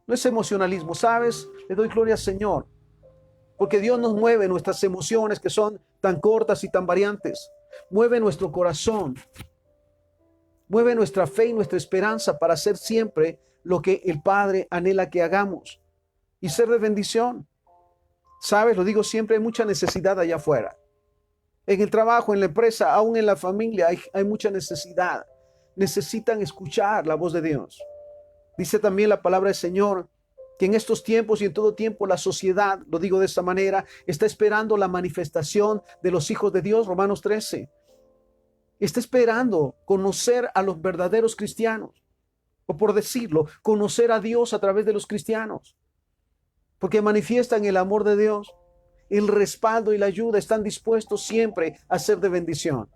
No es emocionalismo, ¿sabes? Le doy gloria al Señor, porque Dios nos mueve nuestras emociones que son tan cortas y tan variantes. Mueve nuestro corazón, mueve nuestra fe y nuestra esperanza para hacer siempre lo que el Padre anhela que hagamos y ser de bendición. ¿Sabes? Lo digo siempre, hay mucha necesidad allá afuera. En el trabajo, en la empresa, aún en la familia, hay mucha necesidad. Necesitan escuchar la voz de Dios. Dice también la palabra del Señor que en estos tiempos y en todo tiempo la sociedad, lo digo de esta manera, está esperando la manifestación de los hijos de Dios, Romanos 13. Está esperando conocer a los verdaderos cristianos, o por decirlo, conocer a Dios a través de los cristianos, porque manifiestan el amor de Dios, el respaldo y la ayuda, están dispuestos siempre a ser de bendición.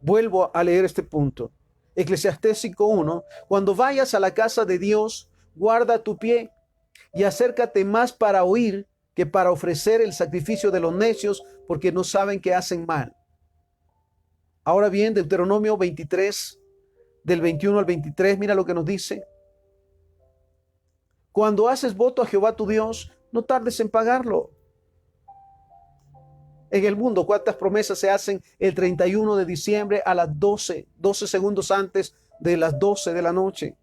Vuelvo a leer este punto. Eclesiastés 5:1, cuando vayas a la casa de Dios, guarda tu pie y acércate más para oír que para ofrecer el sacrificio de los necios, porque no saben que hacen mal. Ahora bien, Deuteronomio 23, del 21 al 23, mira lo que nos dice. Cuando haces voto a Jehová tu Dios, no tardes en pagarlo. En el mundo, ¿cuántas promesas se hacen el 31 de diciembre a las 12 segundos antes de las 12 de la noche?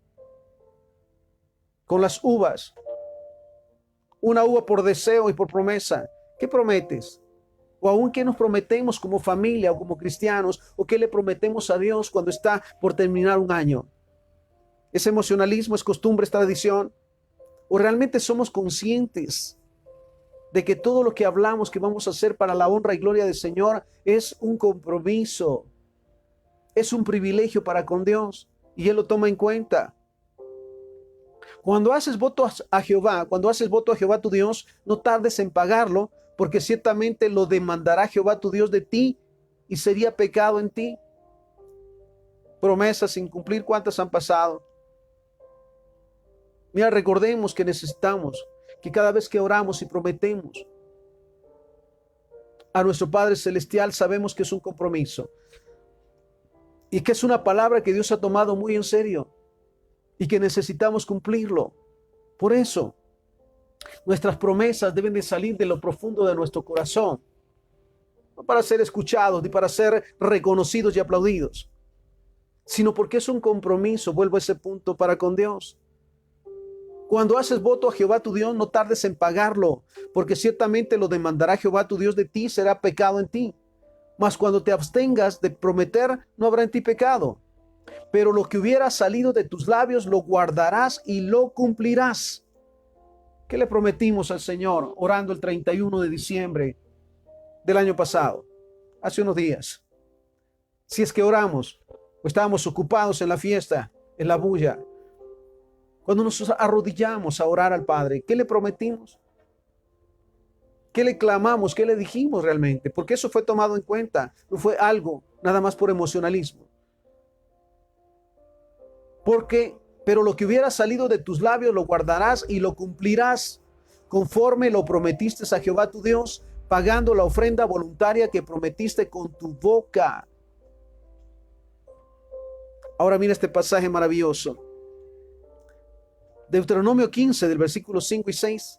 Con las uvas. Una uva por deseo y por promesa. ¿Qué prometes? O aún qué nos prometemos como familia o como cristianos, o qué le prometemos a Dios cuando está por terminar un año. ¿Es emocionalismo, es costumbre, es tradición? ¿O realmente somos conscientes de que todo lo que hablamos que vamos a hacer para la honra y gloria del Señor es un compromiso, es un privilegio para con Dios y Él lo toma en cuenta? Cuando haces voto a Jehová, cuando haces voto a Jehová tu Dios, no tardes en pagarlo, porque ciertamente lo demandará Jehová tu Dios de ti y sería pecado en ti. Promesas sin cumplir, ¿cuántas han pasado? Mira, recordemos que necesitamos que cada vez que oramos y prometemos a nuestro Padre Celestial, sabemos que es un compromiso y que es una palabra que Dios ha tomado muy en serio y que necesitamos cumplirlo. Por eso, nuestras promesas deben de salir de lo profundo de nuestro corazón, no para ser escuchados ni para ser reconocidos y aplaudidos, sino porque es un compromiso, vuelvo a ese punto, para con Dios. Cuando haces voto a Jehová tu Dios, no tardes en pagarlo, porque ciertamente lo demandará Jehová tu Dios de ti, será pecado en ti. Mas cuando te abstengas de prometer, no habrá en ti pecado. Pero lo que hubiera salido de tus labios, lo guardarás y lo cumplirás. ¿Qué le prometimos al Señor orando el 31 de diciembre del año pasado? Hace unos días. Si es que oramos, o estábamos ocupados en la fiesta, en la bulla. Cuando nos arrodillamos a orar al Padre, ¿qué le prometimos? ¿Qué le clamamos? ¿Qué le dijimos realmente? Porque eso fue tomado en cuenta. No fue algo nada más por emocionalismo. Pero lo que hubiera salido de tus labios lo guardarás y lo cumplirás conforme lo prometiste a Jehová tu Dios, pagando la ofrenda voluntaria que prometiste con tu boca. Ahora mira este pasaje maravilloso. Deuteronomio 15, del versículo 5 y 6.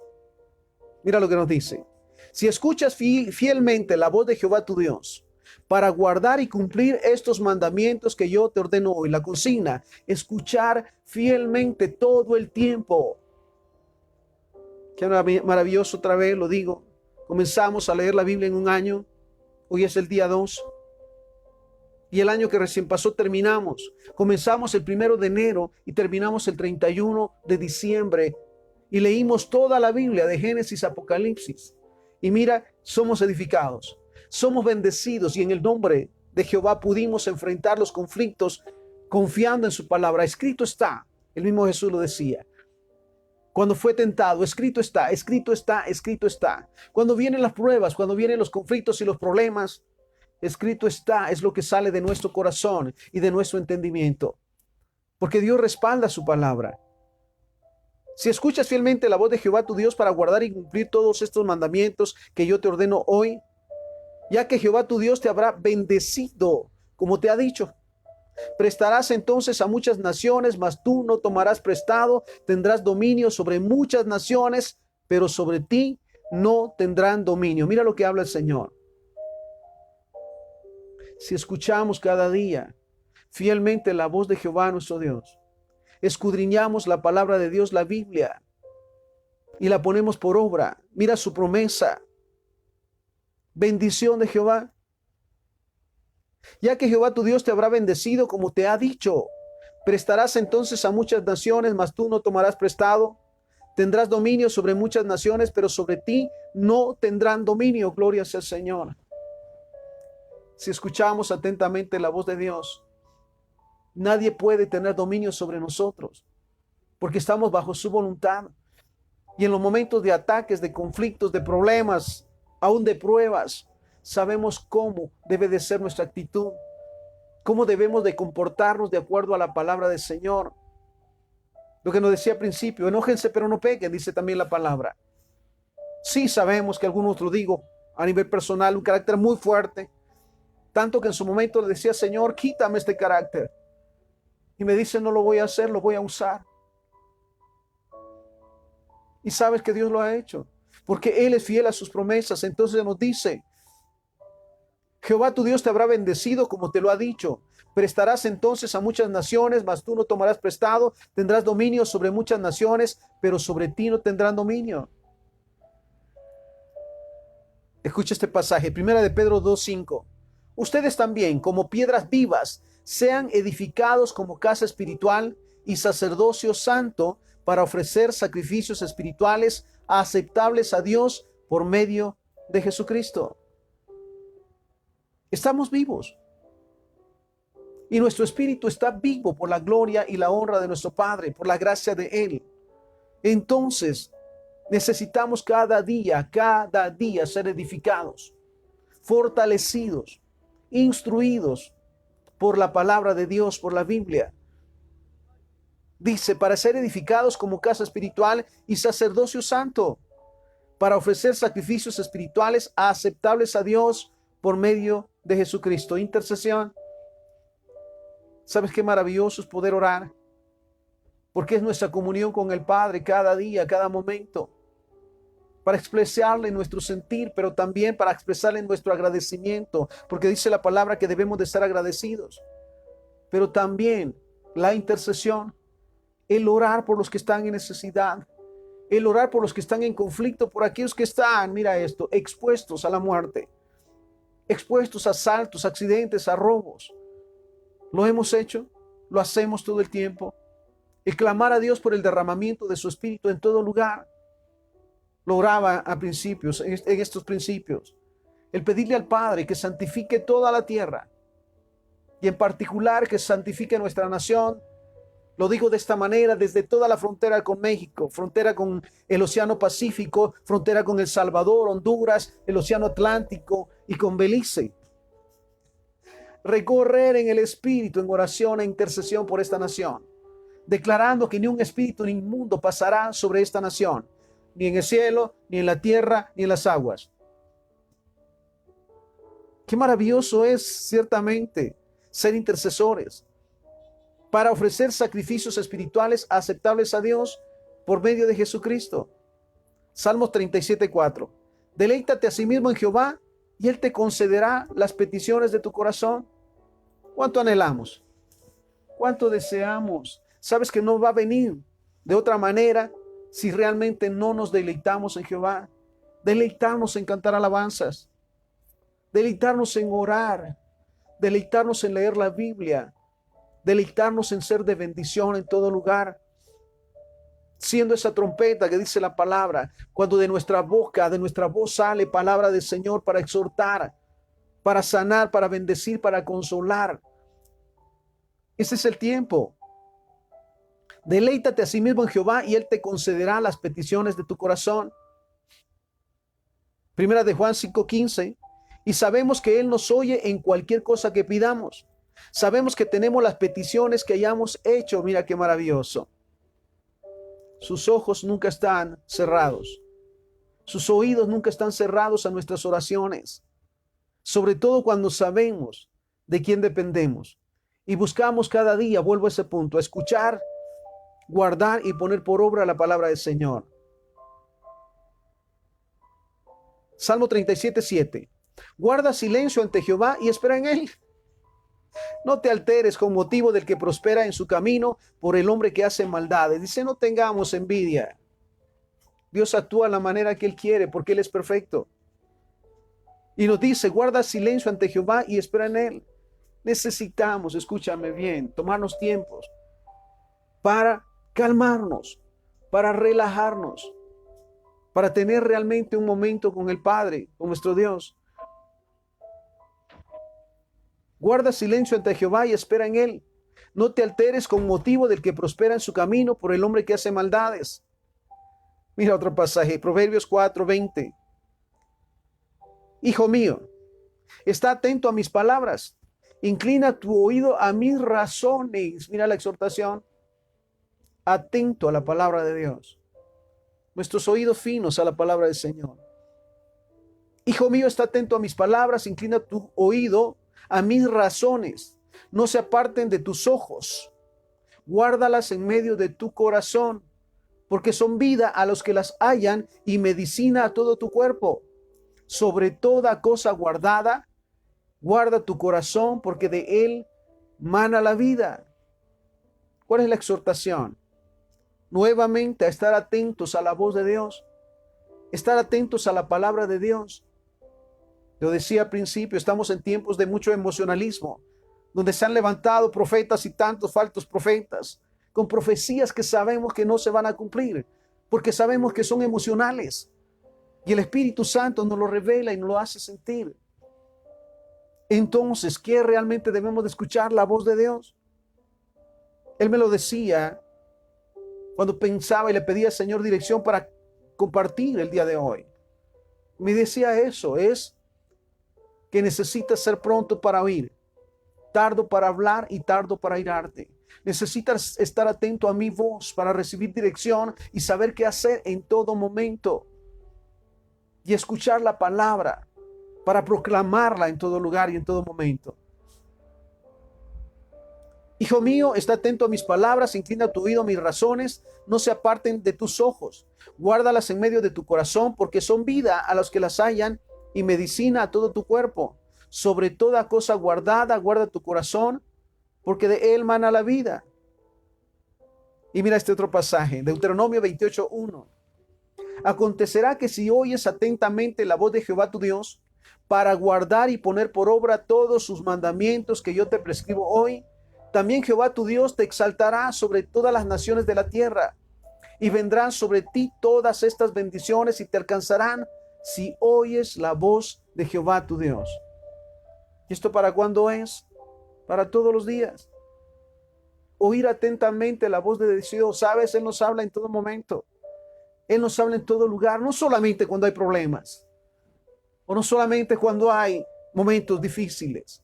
Mira lo que nos dice. Si escuchas fielmente la voz de Jehová tu Dios, para guardar y cumplir estos mandamientos que yo te ordeno hoy. La consigna, escuchar fielmente todo el tiempo. Qué maravilloso, otra vez lo digo. Comenzamos a leer la Biblia en un año. Hoy es el día 2. Y el año que recién pasó terminamos. Comenzamos el 1 de enero y terminamos el 31 de diciembre. Y leímos toda la Biblia de Génesis a Apocalipsis. Y mira, somos edificados. Somos bendecidos y en el nombre de Jehová pudimos enfrentar los conflictos confiando en su palabra. Escrito está, el mismo Jesús lo decía. Cuando fue tentado, escrito está, escrito está, escrito está. Cuando vienen las pruebas, cuando vienen los conflictos y los problemas, escrito está, es lo que sale de nuestro corazón y de nuestro entendimiento. Porque Dios respalda su palabra. Si escuchas fielmente la voz de Jehová tu Dios para guardar y cumplir todos estos mandamientos que yo te ordeno hoy, ya que Jehová tu Dios te habrá bendecido, como te ha dicho. Prestarás entonces a muchas naciones, mas tú no tomarás prestado. Tendrás dominio sobre muchas naciones, pero sobre ti no tendrán dominio. Mira lo que habla el Señor. Si escuchamos cada día fielmente la voz de Jehová nuestro Dios, escudriñamos la palabra de Dios, la Biblia, y la ponemos por obra. Mira su promesa. Bendición de Jehová. Ya que Jehová tu Dios te habrá bendecido como te ha dicho, prestarás entonces a muchas naciones, mas tú no tomarás prestado. Tendrás dominio sobre muchas naciones, pero sobre ti no tendrán dominio. Gloria sea al Señor. Si escuchamos atentamente la voz de Dios, nadie puede tener dominio sobre nosotros, porque estamos bajo su voluntad. Y en los momentos de ataques, de conflictos, de problemas, aún de pruebas, sabemos cómo debe de ser nuestra actitud, cómo debemos de comportarnos de acuerdo a la palabra del Señor. Lo que nos decía al principio, enójense pero no pequen, dice también la palabra. Sí sabemos que algunos, lo digo a nivel personal, un carácter muy fuerte, tanto que en su momento le decía, Señor, quítame este carácter. Y me dice, no lo voy a hacer, lo voy a usar. Y sabes que Dios lo ha hecho, porque Él es fiel a sus promesas. Entonces nos dice, Jehová tu Dios te habrá bendecido como te lo ha dicho. Prestarás entonces a muchas naciones, mas tú no tomarás prestado. Tendrás dominio sobre muchas naciones, pero sobre ti no tendrán dominio. Escucha este pasaje, 1 de Pedro 2:5. Ustedes también, como piedras vivas, sean edificados como casa espiritual y sacerdocio santo para ofrecer sacrificios espirituales aceptables a Dios por medio de Jesucristo. Estamos vivos y nuestro espíritu está vivo por la gloria y la honra de nuestro Padre, por la gracia de Él. Entonces necesitamos cada día ser edificados, fortalecidos, instruidos por la palabra de Dios, por la Biblia. Dice, para ser edificados como casa espiritual y sacerdocio santo, para ofrecer sacrificios espirituales aceptables a Dios por medio de Jesucristo. Intercesión. ¿Sabes qué maravilloso es poder orar? Porque es nuestra comunión con el Padre cada día, cada momento, para expresarle nuestro sentir, pero también para expresarle nuestro agradecimiento, porque dice la palabra que debemos de estar agradecidos. Pero también la intercesión, el orar por los que están en necesidad, el orar por los que están en conflicto, por aquellos que están, mira esto, expuestos a la muerte, expuestos a asaltos, accidentes, a robos. Lo hemos hecho, lo hacemos todo el tiempo. El clamar a Dios por el derramamiento de su Espíritu en todo lugar. Lo oraba a principios, en estos principios. El pedirle al Padre que santifique toda la tierra y en particular que santifique nuestra nación, Lo digo de esta manera, desde toda la frontera con México, frontera con el Océano Pacífico, frontera con El Salvador, Honduras, el Océano Atlántico y con Belice. Recorrer en el Espíritu, en oración e intercesión por esta nación, declarando que ni un espíritu inmundo pasará sobre esta nación, ni en el cielo, ni en la tierra, ni en las aguas. Qué maravilloso es ciertamente ser intercesores para ofrecer sacrificios espirituales aceptables a Dios por medio de Jesucristo. Salmos 37:4. Deleítate a sí mismo en Jehová y Él te concederá las peticiones de tu corazón. ¿Cuánto anhelamos? ¿Cuánto deseamos? Sabes que no va a venir de otra manera si realmente no nos deleitamos en Jehová. Deleitarnos en cantar alabanzas, deleitarnos en orar, deleitarnos en leer la Biblia, deleitarnos en ser de bendición en todo lugar, siendo esa trompeta que dice la palabra, cuando de nuestra boca, de nuestra voz sale palabra del Señor para exhortar, para sanar, para bendecir, para consolar. Ese es el tiempo. Deleítate a sí mismo en Jehová y Él te concederá las peticiones de tu corazón. Primera de Juan 5:15. Y sabemos que Él nos oye en cualquier cosa que pidamos. Sabemos que tenemos las peticiones que hayamos hecho. Mira qué maravilloso. Sus ojos nunca están cerrados. Sus oídos nunca están cerrados a nuestras oraciones. Sobre todo cuando sabemos de quién dependemos. Y buscamos cada día, vuelvo a ese punto, a escuchar, guardar y poner por obra la palabra del Señor. Salmo 37:7. Guarda silencio ante Jehová y espera en Él. No te alteres con motivo del que prospera en su camino por el hombre que hace maldades. Dice, no tengamos envidia. Dios actúa de la manera que Él quiere porque Él es perfecto. Y nos dice, guarda silencio ante Jehová y espera en Él. Necesitamos, escúchame bien, tomarnos tiempos para calmarnos, para relajarnos, para tener realmente un momento con el Padre, con nuestro Dios. Guarda silencio ante Jehová y espera en Él. No te alteres con motivo del que prospera en su camino por el hombre que hace maldades. Mira otro pasaje, Proverbios 4:20. Hijo mío, está atento a mis palabras. Inclina tu oído a mis razones. Mira la exhortación. Atento a la palabra de Dios. Nuestros oídos finos a la palabra del Señor. Hijo mío, está atento a mis palabras. Inclina tu oído a mis razones, no se aparten de tus ojos, guárdalas en medio de tu corazón, porque son vida a los que las hallan y medicina a todo tu cuerpo. Sobre toda cosa guardada, guarda tu corazón, porque de él mana la vida. ¿Cuál es la exhortación? Nuevamente a estar atentos a la voz de Dios, estar atentos a la palabra de Dios. Lo decía al principio, estamos en tiempos de mucho emocionalismo, donde se han levantado profetas y tantos falsos profetas, con profecías que sabemos que no se van a cumplir, porque sabemos que son emocionales. Y el Espíritu Santo nos lo revela y nos lo hace sentir. Entonces, ¿qué realmente debemos de escuchar? La voz de Dios. Él me lo decía cuando pensaba y le pedía al Señor dirección para compartir el día de hoy. Me decía eso, es que necesitas ser pronto para oír, tardo para hablar y tardo para airarte. Necesitas estar atento a mi voz para recibir dirección y saber qué hacer en todo momento. Y escuchar la palabra para proclamarla en todo lugar y en todo momento. Hijo mío, está atento a mis palabras, inclina tu oído a mis razones, no se aparten de tus ojos. Guárdalas en medio de tu corazón, porque son vida a los que las hallan y medicina a todo tu cuerpo. Sobre toda cosa guardada, guarda tu corazón, porque de él mana la vida. Y mira este otro pasaje, Deuteronomio 28:1. Acontecerá que si oyes atentamente la voz de Jehová tu Dios, para guardar y poner por obra todos sus mandamientos que yo te prescribo hoy, también Jehová tu Dios te exaltará sobre todas las naciones de la tierra, y vendrán sobre ti todas estas bendiciones y te alcanzarán si oyes la voz de Jehová tu Dios. ¿Y esto para cuándo es? Para todos los días. oír atentamente la voz de Dios. ¿Sabes? Él nos habla en todo momento. Él nos habla en todo lugar, no solamente cuando hay problemas, o no solamente cuando hay momentos difíciles.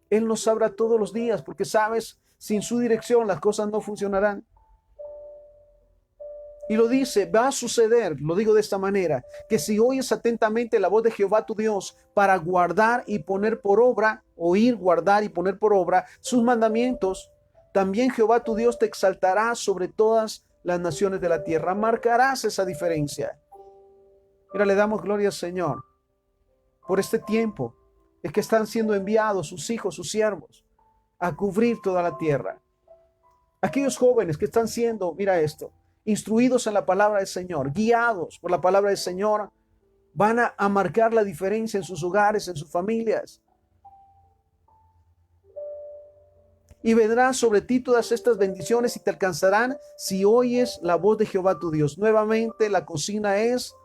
Él nos habla todos los días, porque sabes, sin su dirección las cosas no funcionarán. Y lo dice, va a suceder, lo digo de esta manera, que si oyes atentamente la voz de Jehová tu Dios para guardar y poner por obra, oír, guardar y poner por obra sus mandamientos, también Jehová tu Dios te exaltará sobre todas las naciones de la tierra. Marcarás esa diferencia. Mira, le damos gloria al Señor por este tiempo. Es que están siendo enviados sus hijos, sus siervos, a cubrir toda la tierra. Aquellos jóvenes que están siendo, mira esto, instruidos en la palabra del Señor, guiados por la palabra del Señor, van a marcar la diferencia en sus hogares, en sus familias. Y vendrán sobre ti todas estas bendiciones y te alcanzarán si oyes la voz de Jehová tu Dios. Nuevamente la consigna es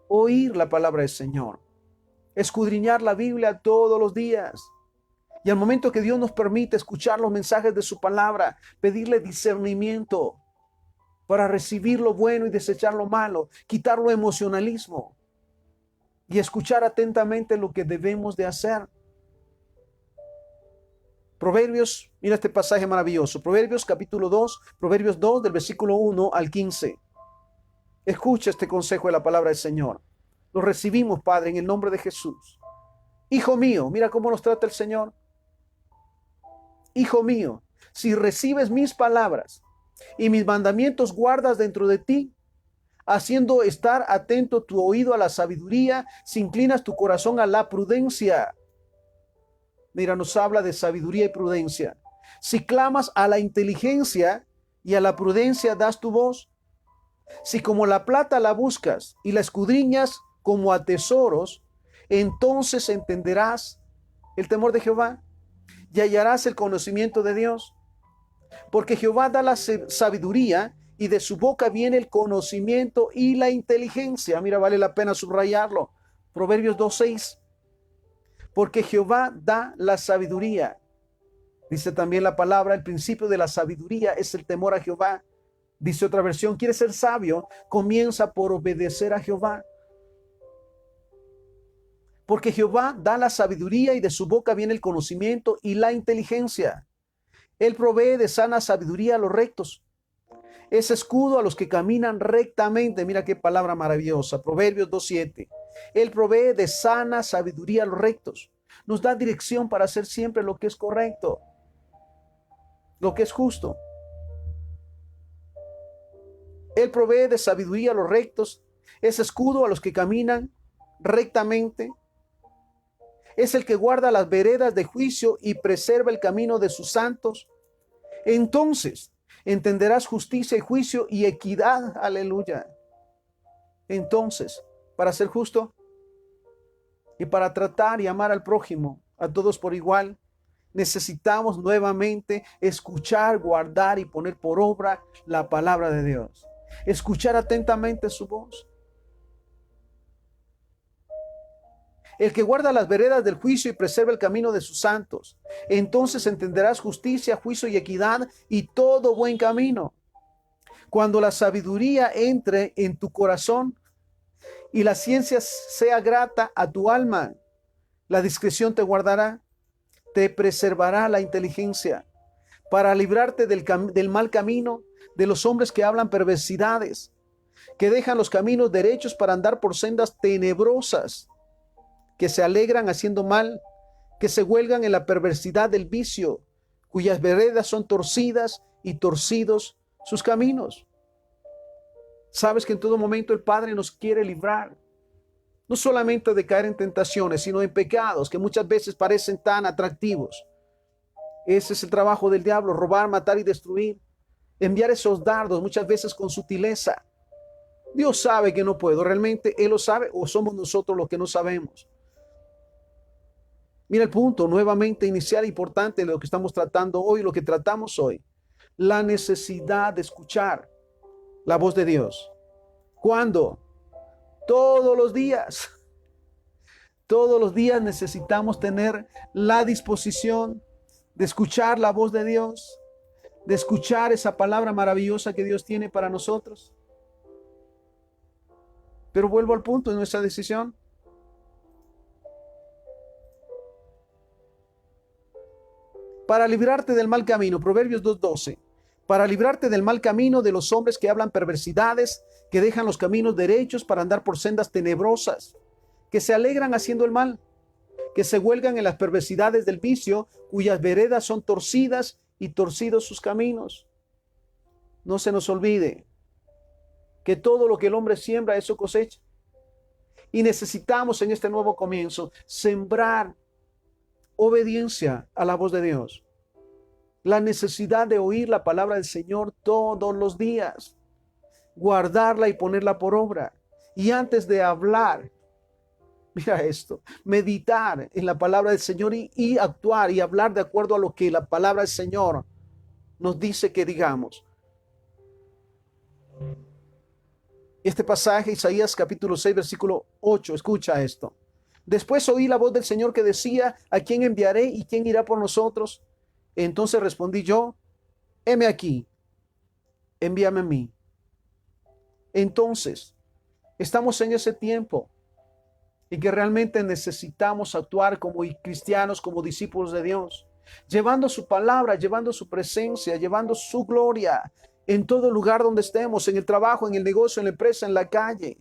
oír la palabra del Señor, escudriñar la Biblia todos los días. Y al momento que Dios nos permite escuchar los mensajes de su palabra, pedirle discernimiento para recibir lo bueno y desechar lo malo, quitar lo emocionalismo y escuchar atentamente lo que debemos de hacer. Proverbios, mira este pasaje maravilloso. Proverbios capítulo 2, Proverbios 2 del versículo 1 al 15. Escucha este consejo de la palabra del Señor. Lo recibimos, Padre, en el nombre de Jesús. Hijo mío, mira cómo nos trata el Señor. Hijo mío, si recibes mis palabras y mis mandamientos guardas dentro de ti, haciendo estar atento tu oído a la sabiduría, si inclinas tu corazón a la prudencia. Mira, nos habla de sabiduría y prudencia. Si clamas a la inteligencia y a la prudencia das tu voz, si como la plata la buscas y la escudriñas como a tesoros, entonces entenderás el temor de Jehová y hallarás el conocimiento de Dios. Porque Jehová da la sabiduría y de su boca viene el conocimiento y la inteligencia. Mira, vale la pena subrayarlo. Proverbios 2:6. Porque Jehová da la sabiduría. Dice también la palabra, el principio de la sabiduría es el temor a Jehová. Dice otra versión, ¿quieres ser sabio? Comienza por obedecer a Jehová. Porque Jehová da la sabiduría y de su boca viene el conocimiento y la inteligencia. Él provee de sana sabiduría a los rectos. Es escudo a los que caminan rectamente. Mira qué palabra maravillosa. Proverbios 2:7. Él provee de sana sabiduría a los rectos. Nos da dirección para hacer siempre lo que es correcto, lo que es justo. Él provee de sabiduría a los rectos. Es escudo a los que caminan rectamente. Es el que guarda las veredas de juicio y preserva el camino de sus santos. Entonces entenderás justicia y juicio y equidad. Aleluya. Entonces, para ser justo y para tratar y amar al prójimo, a todos por igual, necesitamos nuevamente escuchar, guardar y poner por obra la palabra de Dios. Escuchar atentamente su voz. El que guarda las veredas del juicio y preserva el camino de sus santos. Entonces entenderás justicia, juicio y equidad y todo buen camino. Cuando la sabiduría entre en tu corazón y la ciencia sea grata a tu alma, la discreción te guardará, te preservará la inteligencia para librarte del mal camino, de los hombres que hablan perversidades, que dejan los caminos derechos para andar por sendas tenebrosas, que se alegran haciendo mal, que se huelgan en la perversidad del vicio, cuyas veredas son torcidas y torcidos sus caminos. Sabes que en todo momento el Padre nos quiere librar, no solamente de caer en tentaciones, sino en pecados que muchas veces parecen tan atractivos. Ese es el trabajo del diablo: robar, matar y destruir, enviar esos dardos muchas veces con sutileza. Dios sabe que no puedo, realmente Él lo sabe, o somos nosotros los que no sabemos. Mira el punto nuevamente inicial importante de lo que estamos tratando hoy, lo que tratamos hoy: la necesidad de escuchar la voz de Dios. ¿Cuándo? Todos los días. Todos los días necesitamos tener la disposición de escuchar la voz de Dios, de escuchar esa palabra maravillosa que Dios tiene para nosotros. Pero vuelvo al punto de nuestra decisión. Para librarte del mal camino, Proverbios 2:12. Para librarte del mal camino de los hombres que hablan perversidades, que dejan los caminos derechos para andar por sendas tenebrosas, que se alegran haciendo el mal, que se huelgan en las perversidades del vicio, cuyas veredas son torcidas y torcidos sus caminos. No se nos olvide que todo lo que el hombre siembra, eso cosecha. Y necesitamos en este nuevo comienzo sembrar obediencia a la voz de Dios. La necesidad de oír la palabra del Señor todos los días. Guardarla y ponerla por obra. Y antes de hablar, mira esto, meditar en la palabra del Señor y actuar y hablar de acuerdo a lo que la palabra del Señor nos dice que digamos. Este pasaje, Isaías capítulo 6, versículo 8, escucha esto. Después oí la voz del Señor que decía, ¿a quién enviaré y quién irá por nosotros? Entonces respondí yo, heme aquí, envíame a mí. Entonces, estamos en ese tiempo y que realmente necesitamos actuar como cristianos, como discípulos de Dios, llevando su palabra, llevando su presencia, llevando su gloria en todo lugar donde estemos, en el trabajo, en el negocio, en la empresa, en la calle.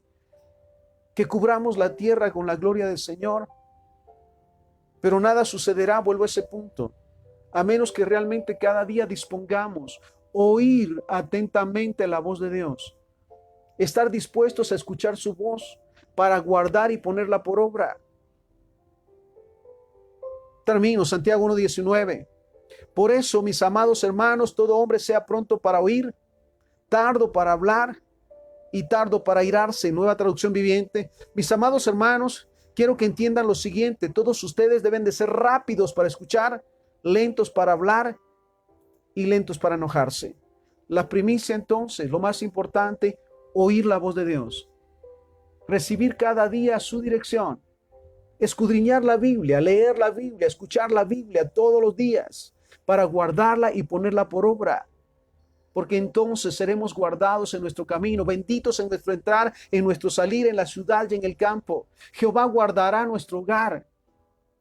Que cubramos la tierra con la gloria del Señor. Pero nada sucederá, vuelvo a ese punto, a menos que realmente cada día dispongamos oír atentamente la voz de Dios, estar dispuestos a escuchar su voz para guardar y ponerla por obra. Termino, Santiago 1:19. Por eso, mis amados hermanos, todo hombre sea pronto para oír, tardo para hablar y tardo para airarse. Nueva traducción viviente. Mis amados hermanos, quiero que entiendan lo siguiente. Todos ustedes deben de ser rápidos para escuchar, lentos para hablar y lentos para enojarse. La primicia entonces, lo más importante, oír la voz de Dios. Recibir cada día su dirección. Escudriñar la Biblia, leer la Biblia, escuchar la Biblia todos los días para guardarla y ponerla por obra. Porque entonces seremos guardados en nuestro camino, benditos en nuestro entrar, en nuestro salir, en la ciudad y en el campo. Jehová guardará nuestro hogar,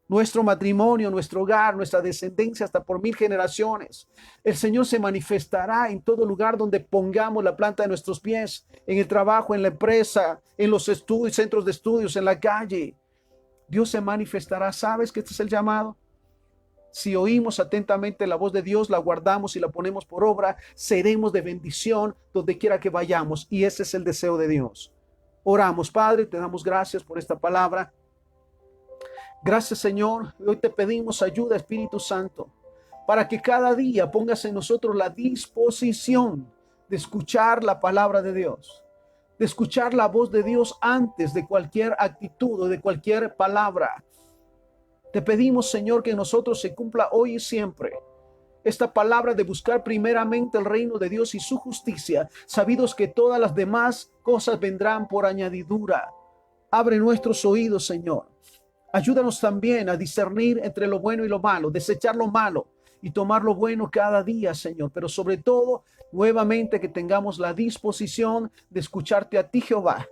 nuestro matrimonio, nuestro hogar, nuestra descendencia hasta por 1000 generaciones. El Señor se manifestará en todo lugar donde pongamos la planta de nuestros pies, en el trabajo, en la empresa, en los estudios, centros de estudios, en la calle. Dios se manifestará. ¿Sabes que este es el llamado? Si oímos atentamente la voz de Dios, la guardamos y la ponemos por obra, seremos de bendición donde quiera que vayamos. Y ese es el deseo de Dios. Oramos, Padre, te damos gracias por esta palabra. Gracias, Señor. Hoy te pedimos ayuda, Espíritu Santo, para que cada día pongas en nosotros la disposición de escuchar la palabra de Dios, de escuchar la voz de Dios antes de cualquier actitud o de cualquier palabra. Te pedimos, Señor, que en nosotros se cumpla hoy y siempre esta palabra de buscar primeramente el reino de Dios y su justicia, sabidos que todas las demás cosas vendrán por añadidura. Abre nuestros oídos, Señor. Ayúdanos también a discernir entre lo bueno y lo malo, desechar lo malo y tomar lo bueno cada día, Señor. Pero sobre todo, nuevamente que tengamos la disposición de escucharte a ti, Jehová,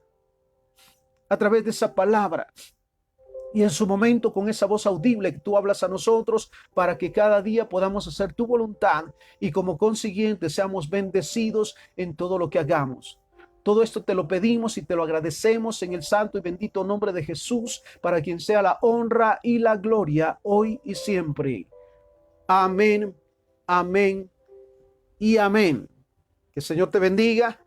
a través de esa palabra. Y en su momento, con esa voz audible que tú hablas a nosotros, para que cada día podamos hacer tu voluntad y como consiguiente seamos bendecidos en todo lo que hagamos. Todo esto te lo pedimos y te lo agradecemos en el santo y bendito nombre de Jesús, para quien sea la honra y la gloria hoy y siempre. Amén, amén y amén. Que el Señor te bendiga.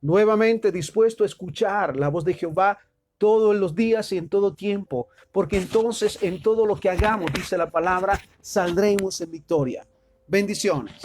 Nuevamente dispuesto a escuchar la voz de Jehová todos los días y en todo tiempo, porque entonces en todo lo que hagamos, dice la palabra, saldremos en victoria. Bendiciones.